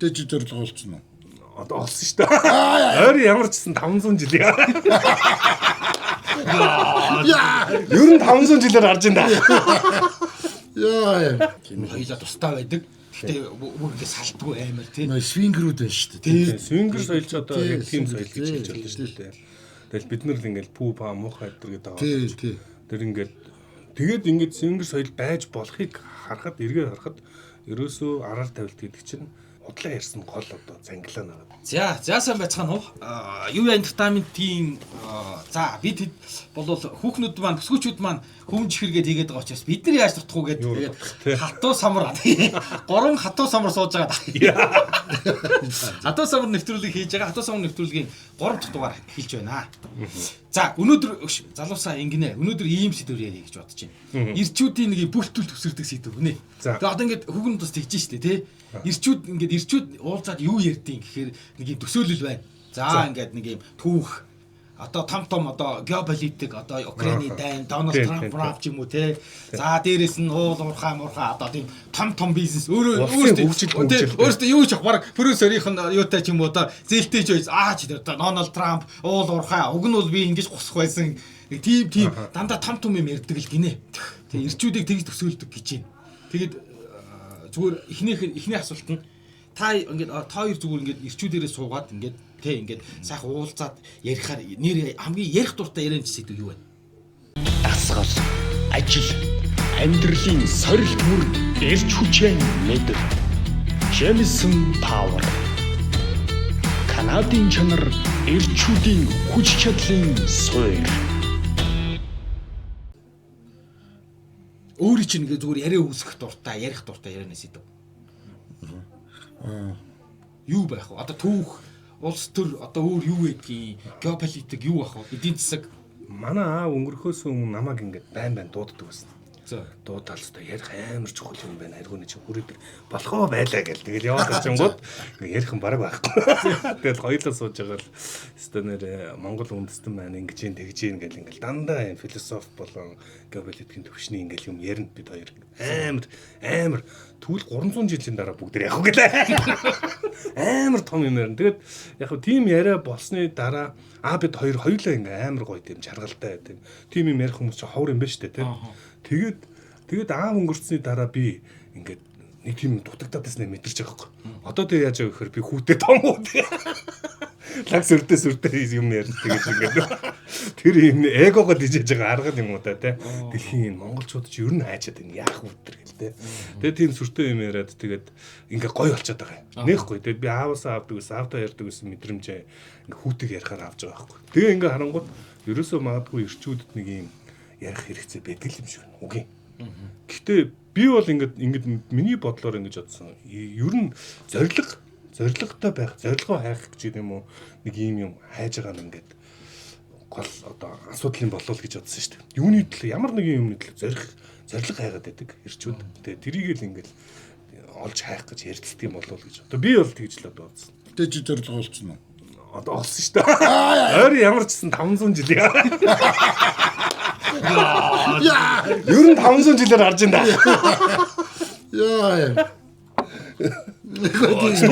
Тэ чи зорилго олцсон уу? Одоо олсон шүү дээ. Ойр ямар ч гэсэн 500 жил яа. Ер нь 500 жилээр арж ин да. Яа. Хоёлаа тустай байдаг. Гэтэ бүр ингэ салтгүй амар тийм. Свингерүүд байна шүү дээ. Свингер соёлч одоо яг тийм соёл гэж хэлж байна шүү дээ. Тэгэл бид нар л ингээл пүү па муухай гэдэг байгаа. Тий. Тэр ингээд тэгээд ингээд свингер соёл байж болохыг харахад эргээр харахад ерөөсөө араар тавилт гэдэг чинь худлаа ярьсан гол одоо зангилаа нагаад. За сайн байцгаана уу? Юу entertainment-ийн за бид болвол хүүхнүүд маань төсгөөчүүд маань хүмж хэргээд хийгээд байгаа учраас бид нар яаж дуртах уу гэдэг тэгээд хатуу самар 3 хатуу самар сууж байгаа. Хатуу самар нэвтрүүлэг хийж байгаа. Хатуу самар нэвтрүүлгийн 3 дахь дугаар хэлж байна. За өнөөдөр залуусаа ингэнэ. Өнөөдөр ийм сэдвэр ярих гэж бодож байна. Ирчүүдийн нэг бүлтүүл төсөрдөг сэдв гинэ. Тэгээд одоо ингээд хүүхнүүд бас тэгж штэ тий. Ирчүүд уулзаад юу ярьдیں гэхээр нэг юм төсөөлөл байна. За ингээд нэг юм түүх одоо том одоо геополитик одоо Украины дайн Дональд Трамп ч юм уу те. За дээрэс нь уул уурхай одоо тийм том бизнес өөрөөсөө юу ч баг продюсерийнх нь юутай ч юм уу одоо зээлтэй ч байж ч Дональд Трамп уул уурхай уг нь бол би ингэж гусах байсан. Тийм дандаа том юм ярьдаг л гинэ. Тэгээ ирчүүдийг тэгж төсөөлдөг гэж байна. Тэгээд зүгээр эхний асуулт нь та ингээд хоёр зүгээр ингээд ирчүүдээрээ суугаад ингээд тэ ингээд сайхан уулзаад ярихаар нэр хамгийн ярих дуртай яриан сэдв юу вэ? Дасгал, ажил, амьдралын сорилт мөр эрч хүчээ мэдэр. Jameson Power. Канадын чанар эрчүүдийн хүч чадлын суурь. Өөрийн чинь ингээд зүгээр яриа үүсгэх дуртай, ярих дуртай яриан сэдв. Юу байх вэ? Одоо түүх улс төр одоо өөр юу гэдгийг геополитик юу байх вэ? Эдийн засаг манай аав өнгөрөхөөс өмнө намайг ингээд байн дууддаг байсан. За дуудаал та ярих амар чухал юм байна. Аргууны чи хүрээдэг болохоо байлаа гэл. Тэгэл яваад очингууд ярих юм бараг байхгүй. Тэгэл хоёулаа сууж байгаа л өстөнөр Монгол үндэстэн маань ингэж тэгж гэл ингээл дандаа философи болон геополитикийн төвшний ингээл юм ярина бид хоёр. Амар түүл 300 жилийн дараа бүгд яг гэлээ. Амар том юм ярина. Тэгэд яг тийм яриа болсны дараа бид хоёулаа ингээл амар гоё тийм жаргалтай тийм юм ярих хүмүүс чи ховор юм байна шүү дээ тийм. Тэгээд аав өнгөрсний дараа би ингээд нэг тийм дутагдаад байснаа мэдэрч байгаа байхгүй. Одоо тэг яаж байгаа гэхээр би хүүтэй том уу. Лагс өртөө юм ярьж тэгэж ингээд. Тэр юм эгогоо дижээж байгаа арга юм уу та тий. Дэлхийн монголчууд ч ер нь хайчаад байна. Яах вэ гэл тий. Тэгээд тийм сүртэй юм яриад тэгээд ингээд гоё болчиход байгаа юм. Нээхгүй. Тэгээд би ааваасаа авдаг ус, аавтаа ярьдаг ус мэдрэмжээ ингээд хүүтэйг ярихаар авч байгаа байхгүй. Тэгээ ингээд харангууд ерөөсөө магадгүй ирчүүдэд нэг юм ярих хэрэгцээ байдаг юм шиг байна. Үгүй. Гэхдээ би бол ингээд миний бодлоор ингэж бодсон. Ер нь зоригтой байх, зорилгоо хайх гэж юм уу нэг юм хайж байгаа юм ингээд гол одоо асуудал юм болов гэж бодсон шүү дээ. Юуны төлөө ямар нэгэн юмны төлөө зориг хайгаад байдаг ирчүүд. Тэгээ тэрийг л ингээд олж хайх гэж ярилцдаг юм болов гэж. Одоо би бол тэгж л одоо бодсон. Тэ чи зорилго олцсон уу? Одоо олсон шүү дээ. Ойр ямар ч гэсэн 500 жил яа. Ер нь 500 жилээр арж ин да. Яа.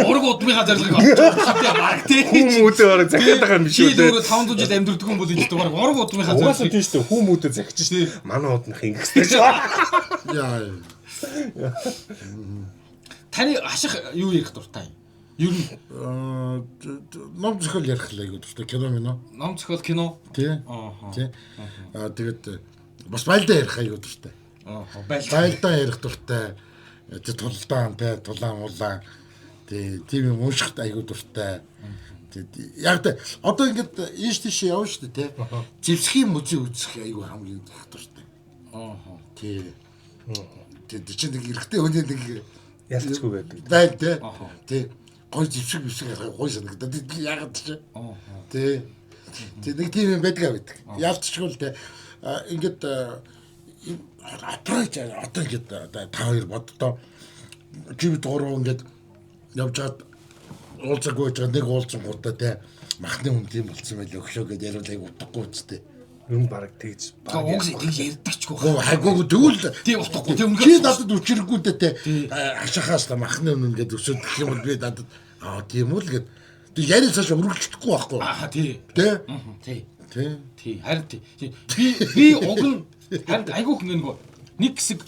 ураг удмынхаа зорилгыг олж байгаа баг тийм. Хүмүүдээ бараг захиад байгаа юм биш үү? Тэр 500 жил амьдрдаг хүн бол энэ баг ураг удмынхаа зорилгыг тийм шүү дээ. Хүмүүдээ захиж шүү. Манай удмынх ингэхтэй шүү. Яа. Таны ашиг юу ярих дуртай юм? Ер нь ном зохиол ярих л айгуу дуртай кино минь. Ном зохиол кино. Тий. Тий. Тэгээд бас байлдаа ярих айгуу дуртай. Байлдаа ярих дуртай. Тэ тулдаан тэ тулаан улаан. Тийм юм уншихт айгуу дуртай. Яг тэ одоо ингээд ийш тийш явна шүү дээ тий. Зевсхийн музей үзэх айгуу хамгийн дуртай. Тий. Тэ чи нэг эрэгтэй хүний нэг ялцгүй байдаг. Байл тий. Тий. Гой зевсэг гой санагдаад яагаад ч тий. Нэг тийм юм байдаг. Ялцчихгүй л тий. Ингээд одоо ингээд та хоёр боддоо чи бид гурав ингээд явж хаад уулзаагүй ч нэг уулзсангуудаа тий махны хүн тийм болцсон байлаа өглөө гэдээ яриулайг утгагүй үстэй. Юм бараг тэгж баг тэгж ярьдаг ч утчихгүй. Хайгууг тэгвэл тий утахгүй. Тэг чи надад үчирэггүй дээ хашахаас та махны өмнө ингээд өсөд гэх юм бол би надад тийм үү л гээд тэг яриа цааш өргөлждөхгүй байхгүй. Тий. Тий. Харин тий. Би уг нь харин айгүйх нэг хэсэг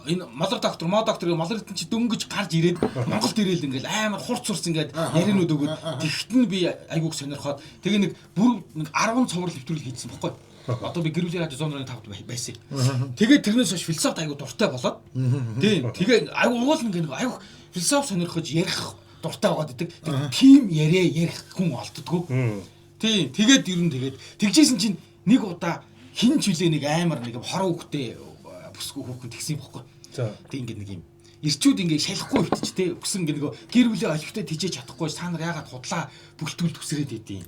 энэ малар доктор, мод доктор гэх малар чи дөнгөж гарч ирээд Монголд ирээл ингээл амар хурц ингээд яринууд өгөөд тэгт нь би айгүйх сонирхоод тэгээ нэг бүр 10 цуврал нэвтрүүл хийсэн баггүй. Одоо би гэрүүлийн радио 102.5-д байсан. Тэгээд тэрнээс хойш философид айгүй дуртай болоод тийм тэгээ айгүй уул ингээд айгүй философи сонирхож ярих дуртай байгаад идэг. Тим яриа ярих хүн олддгоо. Тийм тэгээд ер нь тэгжсэн чинь нэг удаа хин ч үлээ нэг амар нэг хороо хөхтэй бүсгүй хөөхөнд тэгсэн юм баггүй. Тэг ингээд нэг юм ирчүүд ингээд шалахгүй битч те өксөн ингээд нөгөө гэр бүлийн олигтой тижээж чадахгүй та нар яагаад худлаа бүлтгүүл төсрээд идэв.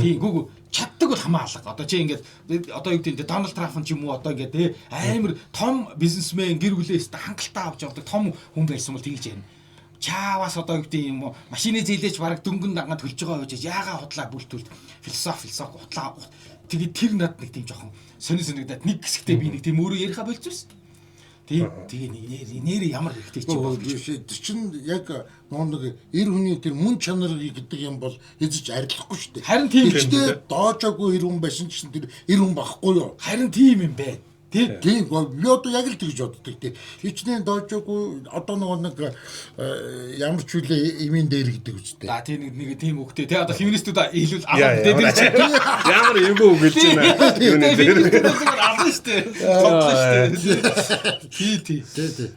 Тийм гүг чаддаг бол хамаа алга. Одоо чи ингээд одоо юу гэдэг Дональд Трамп ч юм уу одоо ингээд те амар том бизнесмен гэр бүлээс хангалттай авч явдаг том хүн байсан бол тэгж ярина. Чаавас одоо юу гэдэг юм уу машины зээлэж бараг дөнгөн дангад төлж байгаа байж яагаад худлаа бүлтгүүл философи худлаа. Тэгээд тэр над нэг тийм жоохон сонирхолтой нэг хэсэгтээ би нэг тийм өөрөө яриха болчихсон. Тэгээ нэр ямар хэрэгтэй чи бол тэр чинь яг нэг эр хүний тэр мөн чанар гэдэг юм бол эзэж арилахгүй шүү дээ. Харин тийм дээ. Доожоогүй эр хүн байсан чинь тэр эр хүн байхгүй юу? Харин тийм юм бэ. Тийм би одоо яг л тэгж боддог тийм. Хичнээн доожоогүй одоо нэг ямар ч үлээ эмийн дээр гэдэг үстэй. За тийм нэг тийм үгтэй тий одоо феминистүүд хэлвэл аваад дээр чи ямар эвгүй үг хэлж байна. Феминистүүд аваад штэ.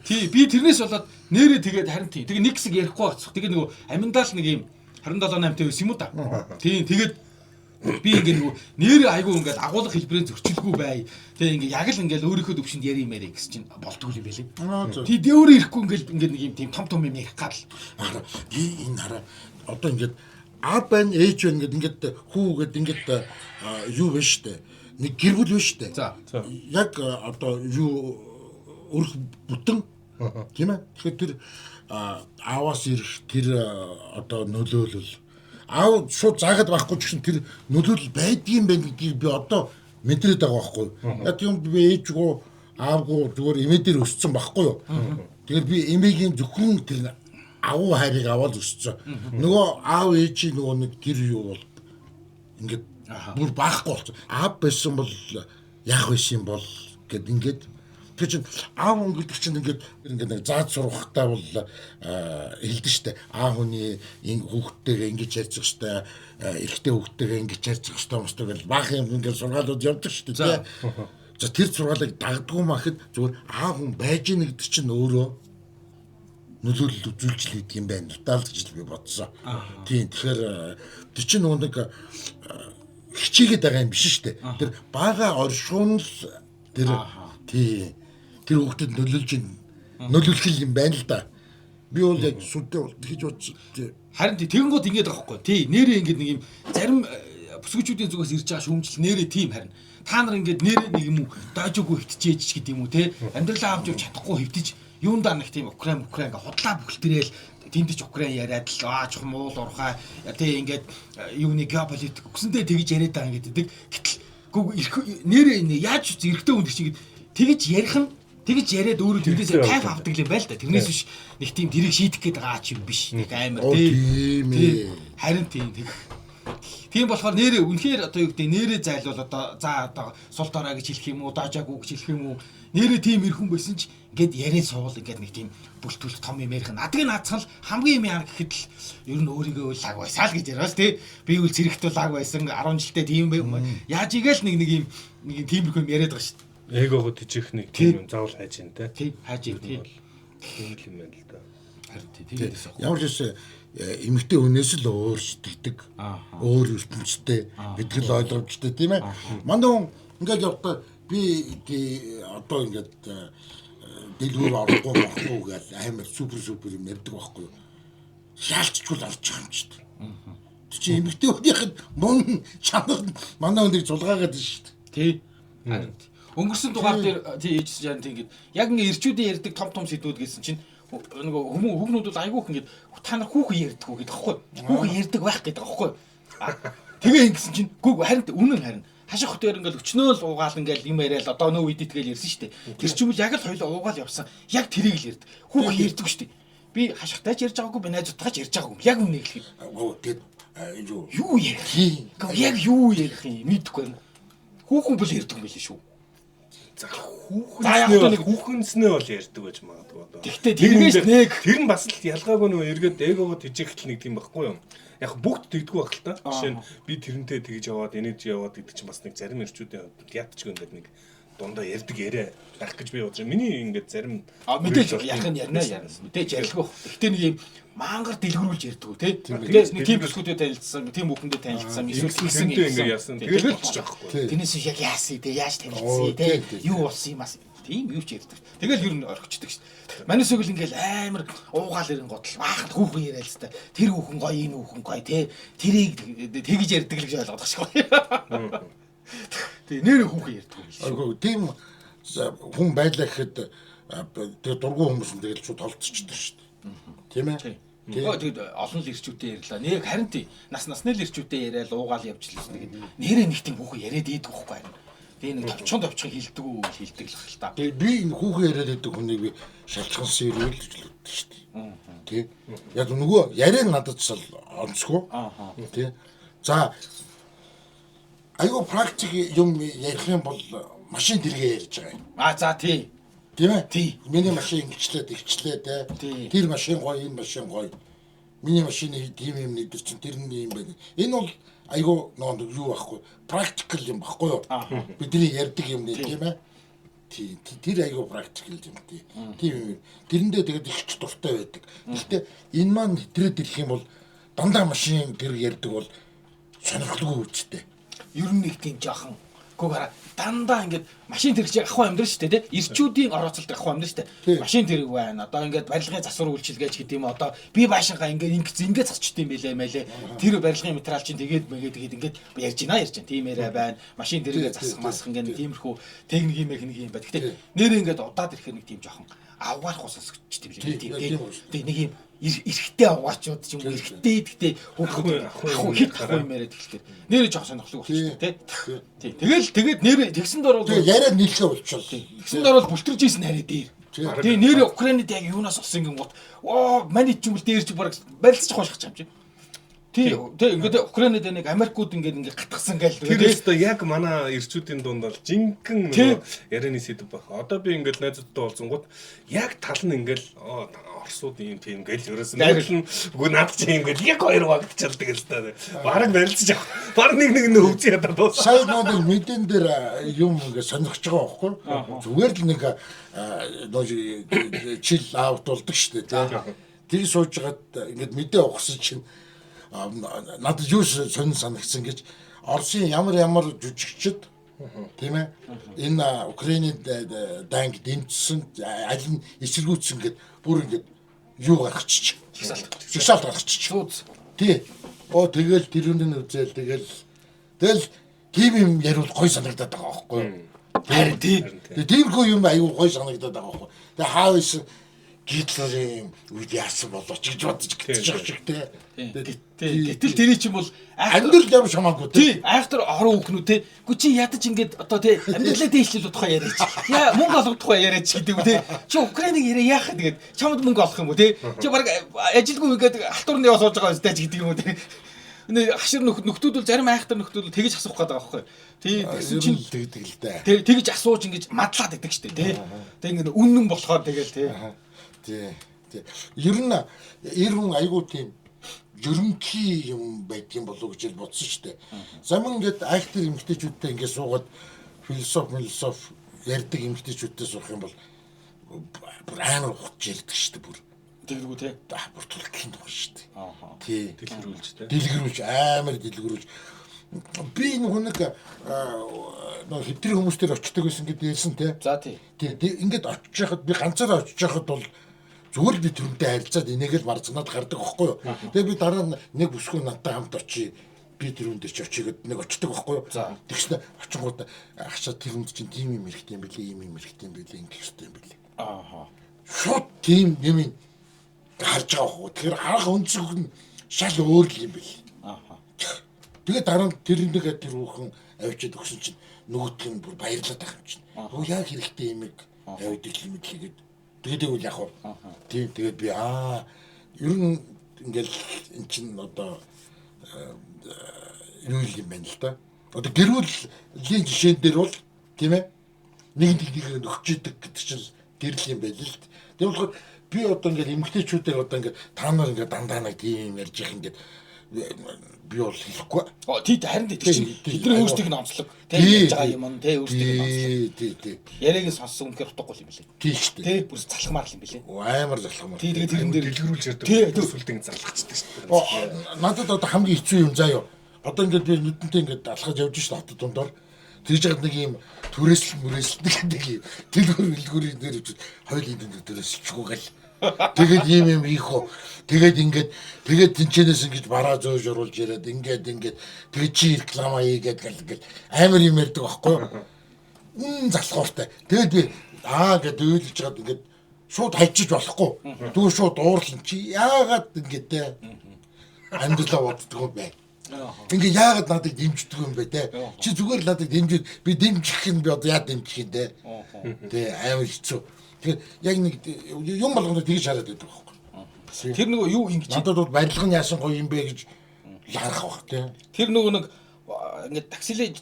Тий би тэрнээс болоод нэрээ тэгээд харин тий. Тэгээ нэг хэсэг ярихгүй байцх. Тэгээ нөгөө аминдаал нэг юм 27-8 байсан юм уу та. Тийм тэгээд би ингээ нөгөө нэр айгу ингээд агуулга хэлбэрээр зөрчилгүй бай. Тэгээ ингээ яг л ингээл өөрийнхөө төвшөнд яри мэрэ гэсэн чинь болдгоо юм байлээ. Тий дөөр ирэхгүй ингээ нэг юм тийм том юм ярих гал. Би энэ хараа одоо ингээд ав байн ээж ингээд хүүгээд ингээд юу вэ штэ. Нэг гэр бүл вэ штэ. Яг одоо юу өрх бүтэн тийм ээ. Тэгэхээр тэр ааваас ирэх тэр одоо нөлөөлөл аав шууд заагаад байхгүй ч гэсэн тэр нөлөөлөл байдгийн байх гэдгийг би одоо мэдрээд байгаа байхгүй. Яг юм би ээжгүй аавгүй зүгээр эмээ дээр өссөн байхгүй юу. Тэгэхээр би эмээгийн зөвхөн тэр агуу хайрыг аваад өссөн. Нөгөө аав ээжийн нөгөө нэг гэр юу бол ингээд бүр баахгүй болсон. Аав байсан бол яах байсан бол гэд ингээд тэр чинь аав өнгөлдөг чинь ингээд нэг зааж сурахтаа бол хэлдэж штэ аав хүний энэ хүүхдтэйгээ ингэж ярьж байгаа штэ эрэгтэй хүүхдтэйгээ ингэж ярьж байгаа штэ мостой гэл баах юм ингээд сургаалууд явдаг штэ тий. За тэр сургаалыг дагдгүй махад зүгээр аав хүн байж ийн гэдэг чинь өөрөө нөлөөлөл үзүүлж л идэг юм байна. Нутаалж гэж би бодсон. Тийм тэгэхээр тэр чинь нэг хичээгээд байгаа юм биш штэ. Тэр бага оршуун л тэр тий тэр хүүхдэд нөлөөлөх юм байна л да. Би бол яг сүдтэй бол тэгж бодсон. Харин тэгэнгүүт ингэж байгаа байхгүй. Тий нэрээ ингэж нэг юм зарим бүсгүүчүүдийн зүгээс ирж байгаа шүүмжил нэрээ тийм харин та нар ингэж нэрээ нэг юм уу даажгүй хөвтчихээж ч гэдэг юм уу те амьдралаа авч явж чадахгүй хөвтөж юундаа нэг тийм Украин ингээ худлаа бүхэлдэрэл тэмдэж Украин яриад л аач муул урхаа тий ингээд юуны геополитик өгсөндөө тэгж яриад байгаа гэдэг. Гэтэл нэрээ яаж эрэгтэй хүн шиг тэгж ярих нь тэгж яриад өөрөө тэрнээс кайф авдаг юм байл та. Тэрнээс биш нэг тийм дэрийг шийдэх гээд байгаа ч юм биш. Нэг амар тий. Харин тийм болохоор нэрээ үнэхээр одоо юу гэдэг нэрээ зайлвал одоо за одоо сул дорой гэж хэлэх юм уу, даажаагүй гэж хэлэх юм уу. Нэрээ тийм ирхэн байсан ч ингээд яриад суул ингээд нэг тийм бүлтгүүлэх том юм ярих. Надыг наацхан л хамгийн юм яа гэхэд л ер нь өөрийгөө лаг байсаа л гэж яриас тий. Би үл зэрэгт лаг байсан 10 жилдээ тийм байв. Яаж игээл нэг юм тиймэрхүү юм яриад байгаа шүү дээ. Эгоогоо тижих нэг тийм юм заавал хайж ин тэ. Тийм хайж ин тийм. Тийм юм байна л да. Харин тийм. Ямар ч юм эмэгтэй хүнээс л өөр сэтгэдэг. Өөр ертөнцтэй гэдэг л ойлгомжтой тийм ээ. Манай хүн ингээд явдаа би одоо ингээд дэлгүүр орохгүй болохгүй гэж амар супер юм ярьдаг байхгүй юу. Шаалчгүй л орж байгаа юм ч тийм. Тэг чи эмэгтэй хүнийхэд мөн чанар манай хүнийг зулгаагаад байна шүү дээ. Тий. Харин өнгөрсөн дугаар дээр тий ээжс жан тийм ингээд яг ингээд ирчүүдийн ярьдаг том сэдвүүд гэсэн чинь нөгөө хүүхнүүд бол айгүйх ингээд та нар хүүхэн ярьдаг уу гэдэг аахгүй. Хүүхэн ярьдаг байх гэдэг аахгүй. Тэгээ ингэсэн чинь гүг харин үнэн харин хаших хөтөр ингээл өчнөө л уугаал ингээл юм яриад одоо нөө үдит гээл ярьсан шүү дээ. Тэр чинь л яг л хоёул уугаал явсан. Яг тэрийг л ярьд. Хүүхэн ярьдаг шүү дээ. Би хашихтайч ярьж байгаагүй, би найзуудтайч ярьж байгаагүй. Яг үнэ хэлэхэд. Тэгээд Юу ярих юм? Яг юу ярих юм? Мэдгүй байна. Хүүхэн бол ярьдаг юм билээ шүү. За хүүхэнснээ бол ярьдаг байж магадгүй одоо. Гэхдээ тэрнээс нэг тэр нь бас л ялгаагүй нөгөө эргээд эгоогоо тижэхтэл нэг тийм байхгүй юу? Яг бүгд тэгдэггүй байх л та. Жишээ нь би тэрнтэй тэгж яваад энэж яваад гэдэг чинь бас нэг зарим ирчүүдийн ядчих ингээд нэг дундаа ярьдаг яриа байх гэж би бодож. Миний ингээд зарим мэдээж яах нь ярина. Мэдээж ярилгүй. Гэхдээ нэг юм мангар дэлгэрүүлж ярьдаг тий. Тэгээд нэг тийм бүсгүүдэд танилцсан, тийм бүхэндээ танилцсан, эсвэл хэлсэн ингээд яасан. Тэгээд болчих жоохгүй. Тэрнээс яг яасан тий, яаж танилцсан тий. Юу болсон юм ас. Тийм юу ч ярьдаг. Тэгэл ер нь орхичдаг шүү дээ. Манайс өгөл ингээл амар уугаал ирэн годл баахад хүүхэн яриа л та. Тэр хүүхэн гоё, энэ хүүхэн гоё тий. Тэрийг тэгж ярьдаг л гэж ойлгоод байгаа шүү. Тэгээ нэр хүүхэн ярьдаг юм шүү. Айгу тийм хүн байлаа гэхэд тэгээ дургуун хүмүүс нь тэгэл шууд толцчихдаг шүү дээ. Тийм ээ. Тэгээд олон л ирчүүтэй ярьлаа. Нэг харин тий насны л ирчүүтэй яриад уугаал явчихлаа. Тэгээд нэрээ нэг тийм хүүхэн яриад ийдэг байхгүй юу? Тэгээ нэг товчхон хилдэг л ах л та. Тэгээ би энэ хүүхэн яриад байдаг хүнийг би шалчхан сэрүүл гэж л үздэг шүү дээ. Тий. Яг нөгөө яриаг надад ч онцгүй. Тий. За айгу практик юм ярих юм бол машин тэргээ ярьж байгаа юм. За тий. Тийм ээ? Тий. Миний машин игчлээ тий. Тэр машин гоё, энэ машин гоё. Миний машины тийм юм нэгдэр чинь тэр нь юм байна. Энэ бол айгу нөө юу байхгүй практикал юм байхгүй юу? Бидний ярьдаг юм нэ тийм ээ? Тий. Тэр айгу практикал юм тий. Тийм юм. Тэрэндээ тэгээд их ч дуртай байдаг. Гэхдээ энэ маань хэтрээд ирэх юм бол дандаа машин тэр ярьдаг бол сонирхолтой үстэй. Ер нь нэг тийм жоохон гүгара дандаа ингээд машин тэрэг ахгүй амьдрал шүү дээ тий. Ирчүүдийн орооцолд ахгүй амьдрал шүү дээ. Машин тэрэг байна. Одоо ингээд барилгын засвар үйлчилгээч гэдэг юм одоо би баашингаа ингээд цацчт юм байлээ мэлээ. Тэр барилгын материал чинь тэгээд ингээд ярьж байна. Тийм яриа байна. Машин тэрэг засах масах ингээд тиймэрхүү техник юм юм байна. Гэхдээ нэрээ ингээд удаад ирэхээр нэг тийм жоохон авгаарх усасч тийм лээ. Тийм нэг юм эрэхтэй авгаачууд ч юм уу эрэхтэй гэхдээ хөөхгүй юм яриад эхэлдэг. Нэрээ жоох сонирхолтой болчихсон тий. Тэгээд нэрээ тэгсэн дор бол яриад нийлхээ болчихвол. Тэгсэн дор бол бүлтэрж ийсэн нарийн дээр. Тэгээ нэрээ Украинад яг юунаас олсон гингут маний ч юм бол дээрч бараг барилцчих хойших юм чи. Тий ингээд Украинад нэг Америкууд ингээд гатгсан гээл тэрээс одоо яг манай ирчүүдийн дунд бол жинхэнэ нөгөө ярианы сэдв баг. Одоо би ингээд найзуудтай уулзсангууд яг тал нь ингээд орсууд юм тийм гээл ерөөсөн үгүй наад чи ингээд яг хоёр багтчихдаг л та. Бараг барилцаж авах. Бараг нэг хөвцөө ядаа дуус. Сайн нэг мэдэн дээр юм ингээд сонирхож байгаа байхгүй. Зүгээр л нэг чил аут болдог шүү дээ. Тэр сууж гаад ингээд мэдээ ухсан чинь надад юу сонин санагдсан гэж Оросын ямар жүжигчд тийм ээ энэ Украиний данг дэмжсэн аль нь эсэргүүцсэн гэд бүр ингээд юу гаргачих жигсаалт гаргачих тий тэгэл тэрүүнд үзэл тэгэл тийм юм яриул гой санагдаад байгаа байхгүй харин тий тиймэрхүү юм аюу гой санагдаад байгаа байхгүй тэгээ хаав исэн Гитлерийн үед яасан болооч гэж бодож гэж шиг тий. Гэтэл тэрий чинь бол амьдрал ямар шамаагүй тий. Айхтар орон хүүхнүүд тий. Гү чи ядаж ингээд одоо тий амьдралаа дээшлэл тухай яриач. Яа мөнгө олох тухай яриач гэдэг үү тий. Чи Украиныг яриа яах гэдэг. Чамд мөнгө олох юм уу тий. Чи баг ажилгүй ингээд алтуурны яваа сууж байгаа юм дэж гэдэг юм уу тий. Энэ хашир нөхдүүд бол зарим айхтар нөхдүүд тэгэж асуух гээд байгаа байхгүй. Тий тэгсэн чинь тэгдэг л дээ. Тэгэж асууж ингэж мадлаад идэг штэ тий. Тэг ингээд үнэн болохоор тэгэл тий. Тий. Ер нь хүн айгуу тийм ерөнхий юм байдгийн болов гэж бодсон шүү дээ. Замун ингээд айхтар эмгтээчүүдтэй ингээд суугаад философ ярьдаг эмгтээчүүдтэй суух юм бол бүр амар ухаж ярьдаг шүү дээ бүр. Дэлгэрүү тий. Бүр түлхэх юм шүү дээ. Тий. Дэлгэрүүлж амар дэлгэрүүлж. Би нэг хэвтрийн хүмүүстээр очдог гэсэн гэдэг ярьсан тий. За тий. Ингээд очиж яхад би ганцаараа очиж яхад бол зүгээр би тэрнтэй харилцаад энийг л марцнаад гардаг байхгүй юу. Тэгээ би дараа нэг бүсгүй надтай хамт очие. Би тэрүүн дээр ч очигээд нэг очдог байхгүй юу. Тэгснэ очингууд ахшаа тэрүүнд чинь тийм юм хэрэгтэй юм билээ, ийм юм хэрэгтэй юм билээ, ингэх хэрэгтэй юм билээ. Шот тийм юм харж байгаа байхгүй. Тэгэхээр харах өнцөг нь шал өөр л юм бэл. Тэгээд дараа нь тэр хүүхэн авчиад өгсөн чинь нөгөөдх нь бүр баярлаад байгаа юм чинь. Өө яг хэрэгтэй юм авдаг юм хэлгээд. Тэгээд үл яг уу. Тийм тэгээд би ер нь ингээл эн чинь одоо юу юм бэ л да. Одоо гэр бүлийн жишээн дээр бол тийм ээ нэг өгч идэг гэдэг чинь гэрэл юм байл л. Тийм болохоор би одоо ингээд эмгтээчүүдээ одоо ингээд та нар ингээд дандаа нэг тийм ярьж их ингээд би бол хэлэхгүй. Тий харин тийм бидний өөрсдийг нь онцлог. Тэ яаж байгаа юм нь тэ өөрсдийг нь онцлог. Тий. Яриаг сонссон үнэхээр утгагүй юм билээ. Тий шүү дээ. Тэ бүр залхамаар юм билээ. Амар залхамаар. Тий тэгээд тэрэн дээр дэлгэрүүлж ярьдаг. Тий сүлдийн залхацдаг шүү дээ. Надад одоо хамгийн хэцүү юм заа юу. Одоо ингээд би нүдэнтэй ингээд алхаж явж шүү дээ хот дундор. Тэгж яагаад нэг юм түрээсэл нэг юм дэлгүүрийн дээр хоёулын дээрээс ичгүү гал. Тэгээд юм ийх уу. Тэгээд тэнчэнээс ингэж бараа зөөж оруулж яриад ингээд тэгээд чи реклама хийгээд гэл амар юм ярьдаг байхгүй юу? Залхууртай. Тэгээд би гэд өөлж чад ингээд шууд хайчиж болохгүй. Дүү шууд уурлан чи яагаад ингээд те амьдралаа боддог юм бэ? Ингээ яагаад надад дэмждэг юм бэ те? Чи зүгээр л надад дэмжиж би дэмжих нь би одоо яа дэмжих юм те? Тэ амар хэцүү. Тэгэхээр яг нэг юм болгоно тэгж хараад байдаг байхгүй. Тэр нөгөө юу ингэж надад бол барилга нь яасан гоё юм бэ гэж ярах байх те. Тэр нөгөө нэг ингээд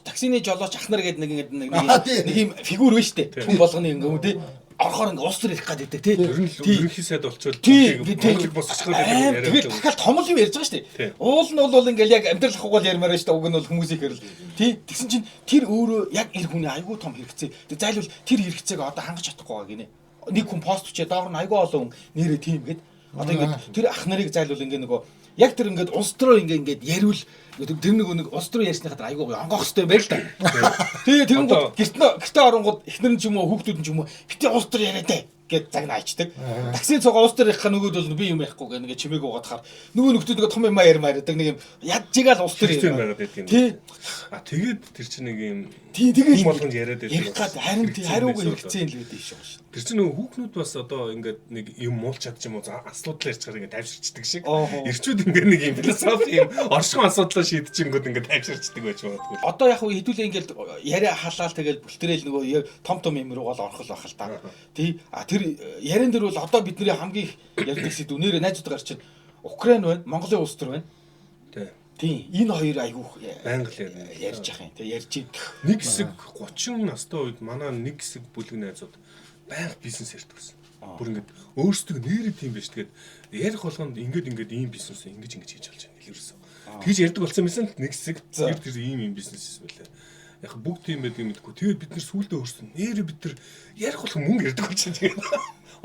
таксины жолооч ах нар гэдэг нэг юм фигюр байна шүү дээ. Хүн болгоны ингээ те. Орохоор ингээ уус төр ирэх гээд байдаг тий. Ерөнхий сайд болчихвол Монголыг босгочихгүй яриад. Тэгээд дахиад томол юм ярьж байгаа шүү дээ. Уул нь бол ингээл яг амьдрал хавгал ярмаар шүү дээ. Уг нь бол хүмүүсийг хэрэл тий. Тэгсэн чинь тэр өөрөө яг эр хүний айгүй том хэрэгцээ. Тэг зайлвал тэр хэрэгцээг одоо хангаж чадахгүй байгаа гинэ. Нэг хүн пост бичээ доогор нь айгүй олон нэрээ тийм гээд одоо ингээд тэр ах нарыг зайлвал ингээ нөгөө яг тэр ингээд улс төрөө ингээд ярил тэр нэг улс төрөө ярьсныхаа дараа айгүй онгоох хэрэгтэй байл та. Тэгээ тэгэнгүүт гэртээ оронгууд эхнэр нь ч юм уу хүүхдүүд нь ч юм уу бити улс төр яриа даа гэд загнаа ичдэг. Такси цугаа улс төр ярих нөгөөд бол би юм ярихгүй гэх нэг чимээг угаадахаар нөгөө нөхдүүд нэг том юм ярмаар байдаг нэг юм яджигаал улс төр яриад байдаг юм. Тий. Тэгээд тэр чинь нэг юм тэгээд болгонд яриад байдаг. Харин тий хариуг хэрэгцээ юм л байдаг шүү. Тэр чинь нөгөө хүүхнүүд бас одоо ингээд нэг юм муулч чад ч юм уу асуудал ярьцгаар ингээд тайвширчдаг шиг. Ирчүүд ингээд нэг юм философи юм оршихуй асуудлаа шийдчихэнгүүд ингээд тайвширчдаг байж магадгүй. Одоо яг хэдүүлээ ингээд яриа халаал тэгэл бүлтрээл нөгөө том юм руу гол орох л байх л та. Тий. Тэр ярен дээр бол одоо бидний хамгийн ярьдаг сэдв нэрээ найзууд гарч чинь Украин байна, Монголын улс төр байна. Тийм. Энэ хоёр айгүйх байнга л ярьж ах юм. Тэг ярьж идэх. Нэг хэсэг 30 настай үед манай нэг хэсэг бүлэг найзууд байнга бизнес ярьдаг гэсэн. Бүр ингээд өөрсдөө нэрээ тийм биш. Тэгээд ярих болгонд ингээд ийм бизнес ингэж хийж болж байгаа хэлэрсэн. Тэгж ярьдаг болсон юмсан нэг хэсэг тэр ийм бизнес хийсэн байлаа. Яг бүгд тийм байдаг мэдгүй. Тэгээд бид нар сүулдэ өөрсдөө нэрээ бид нар ярих болох мөнгө ярьдаг болчихсон. Тэгээд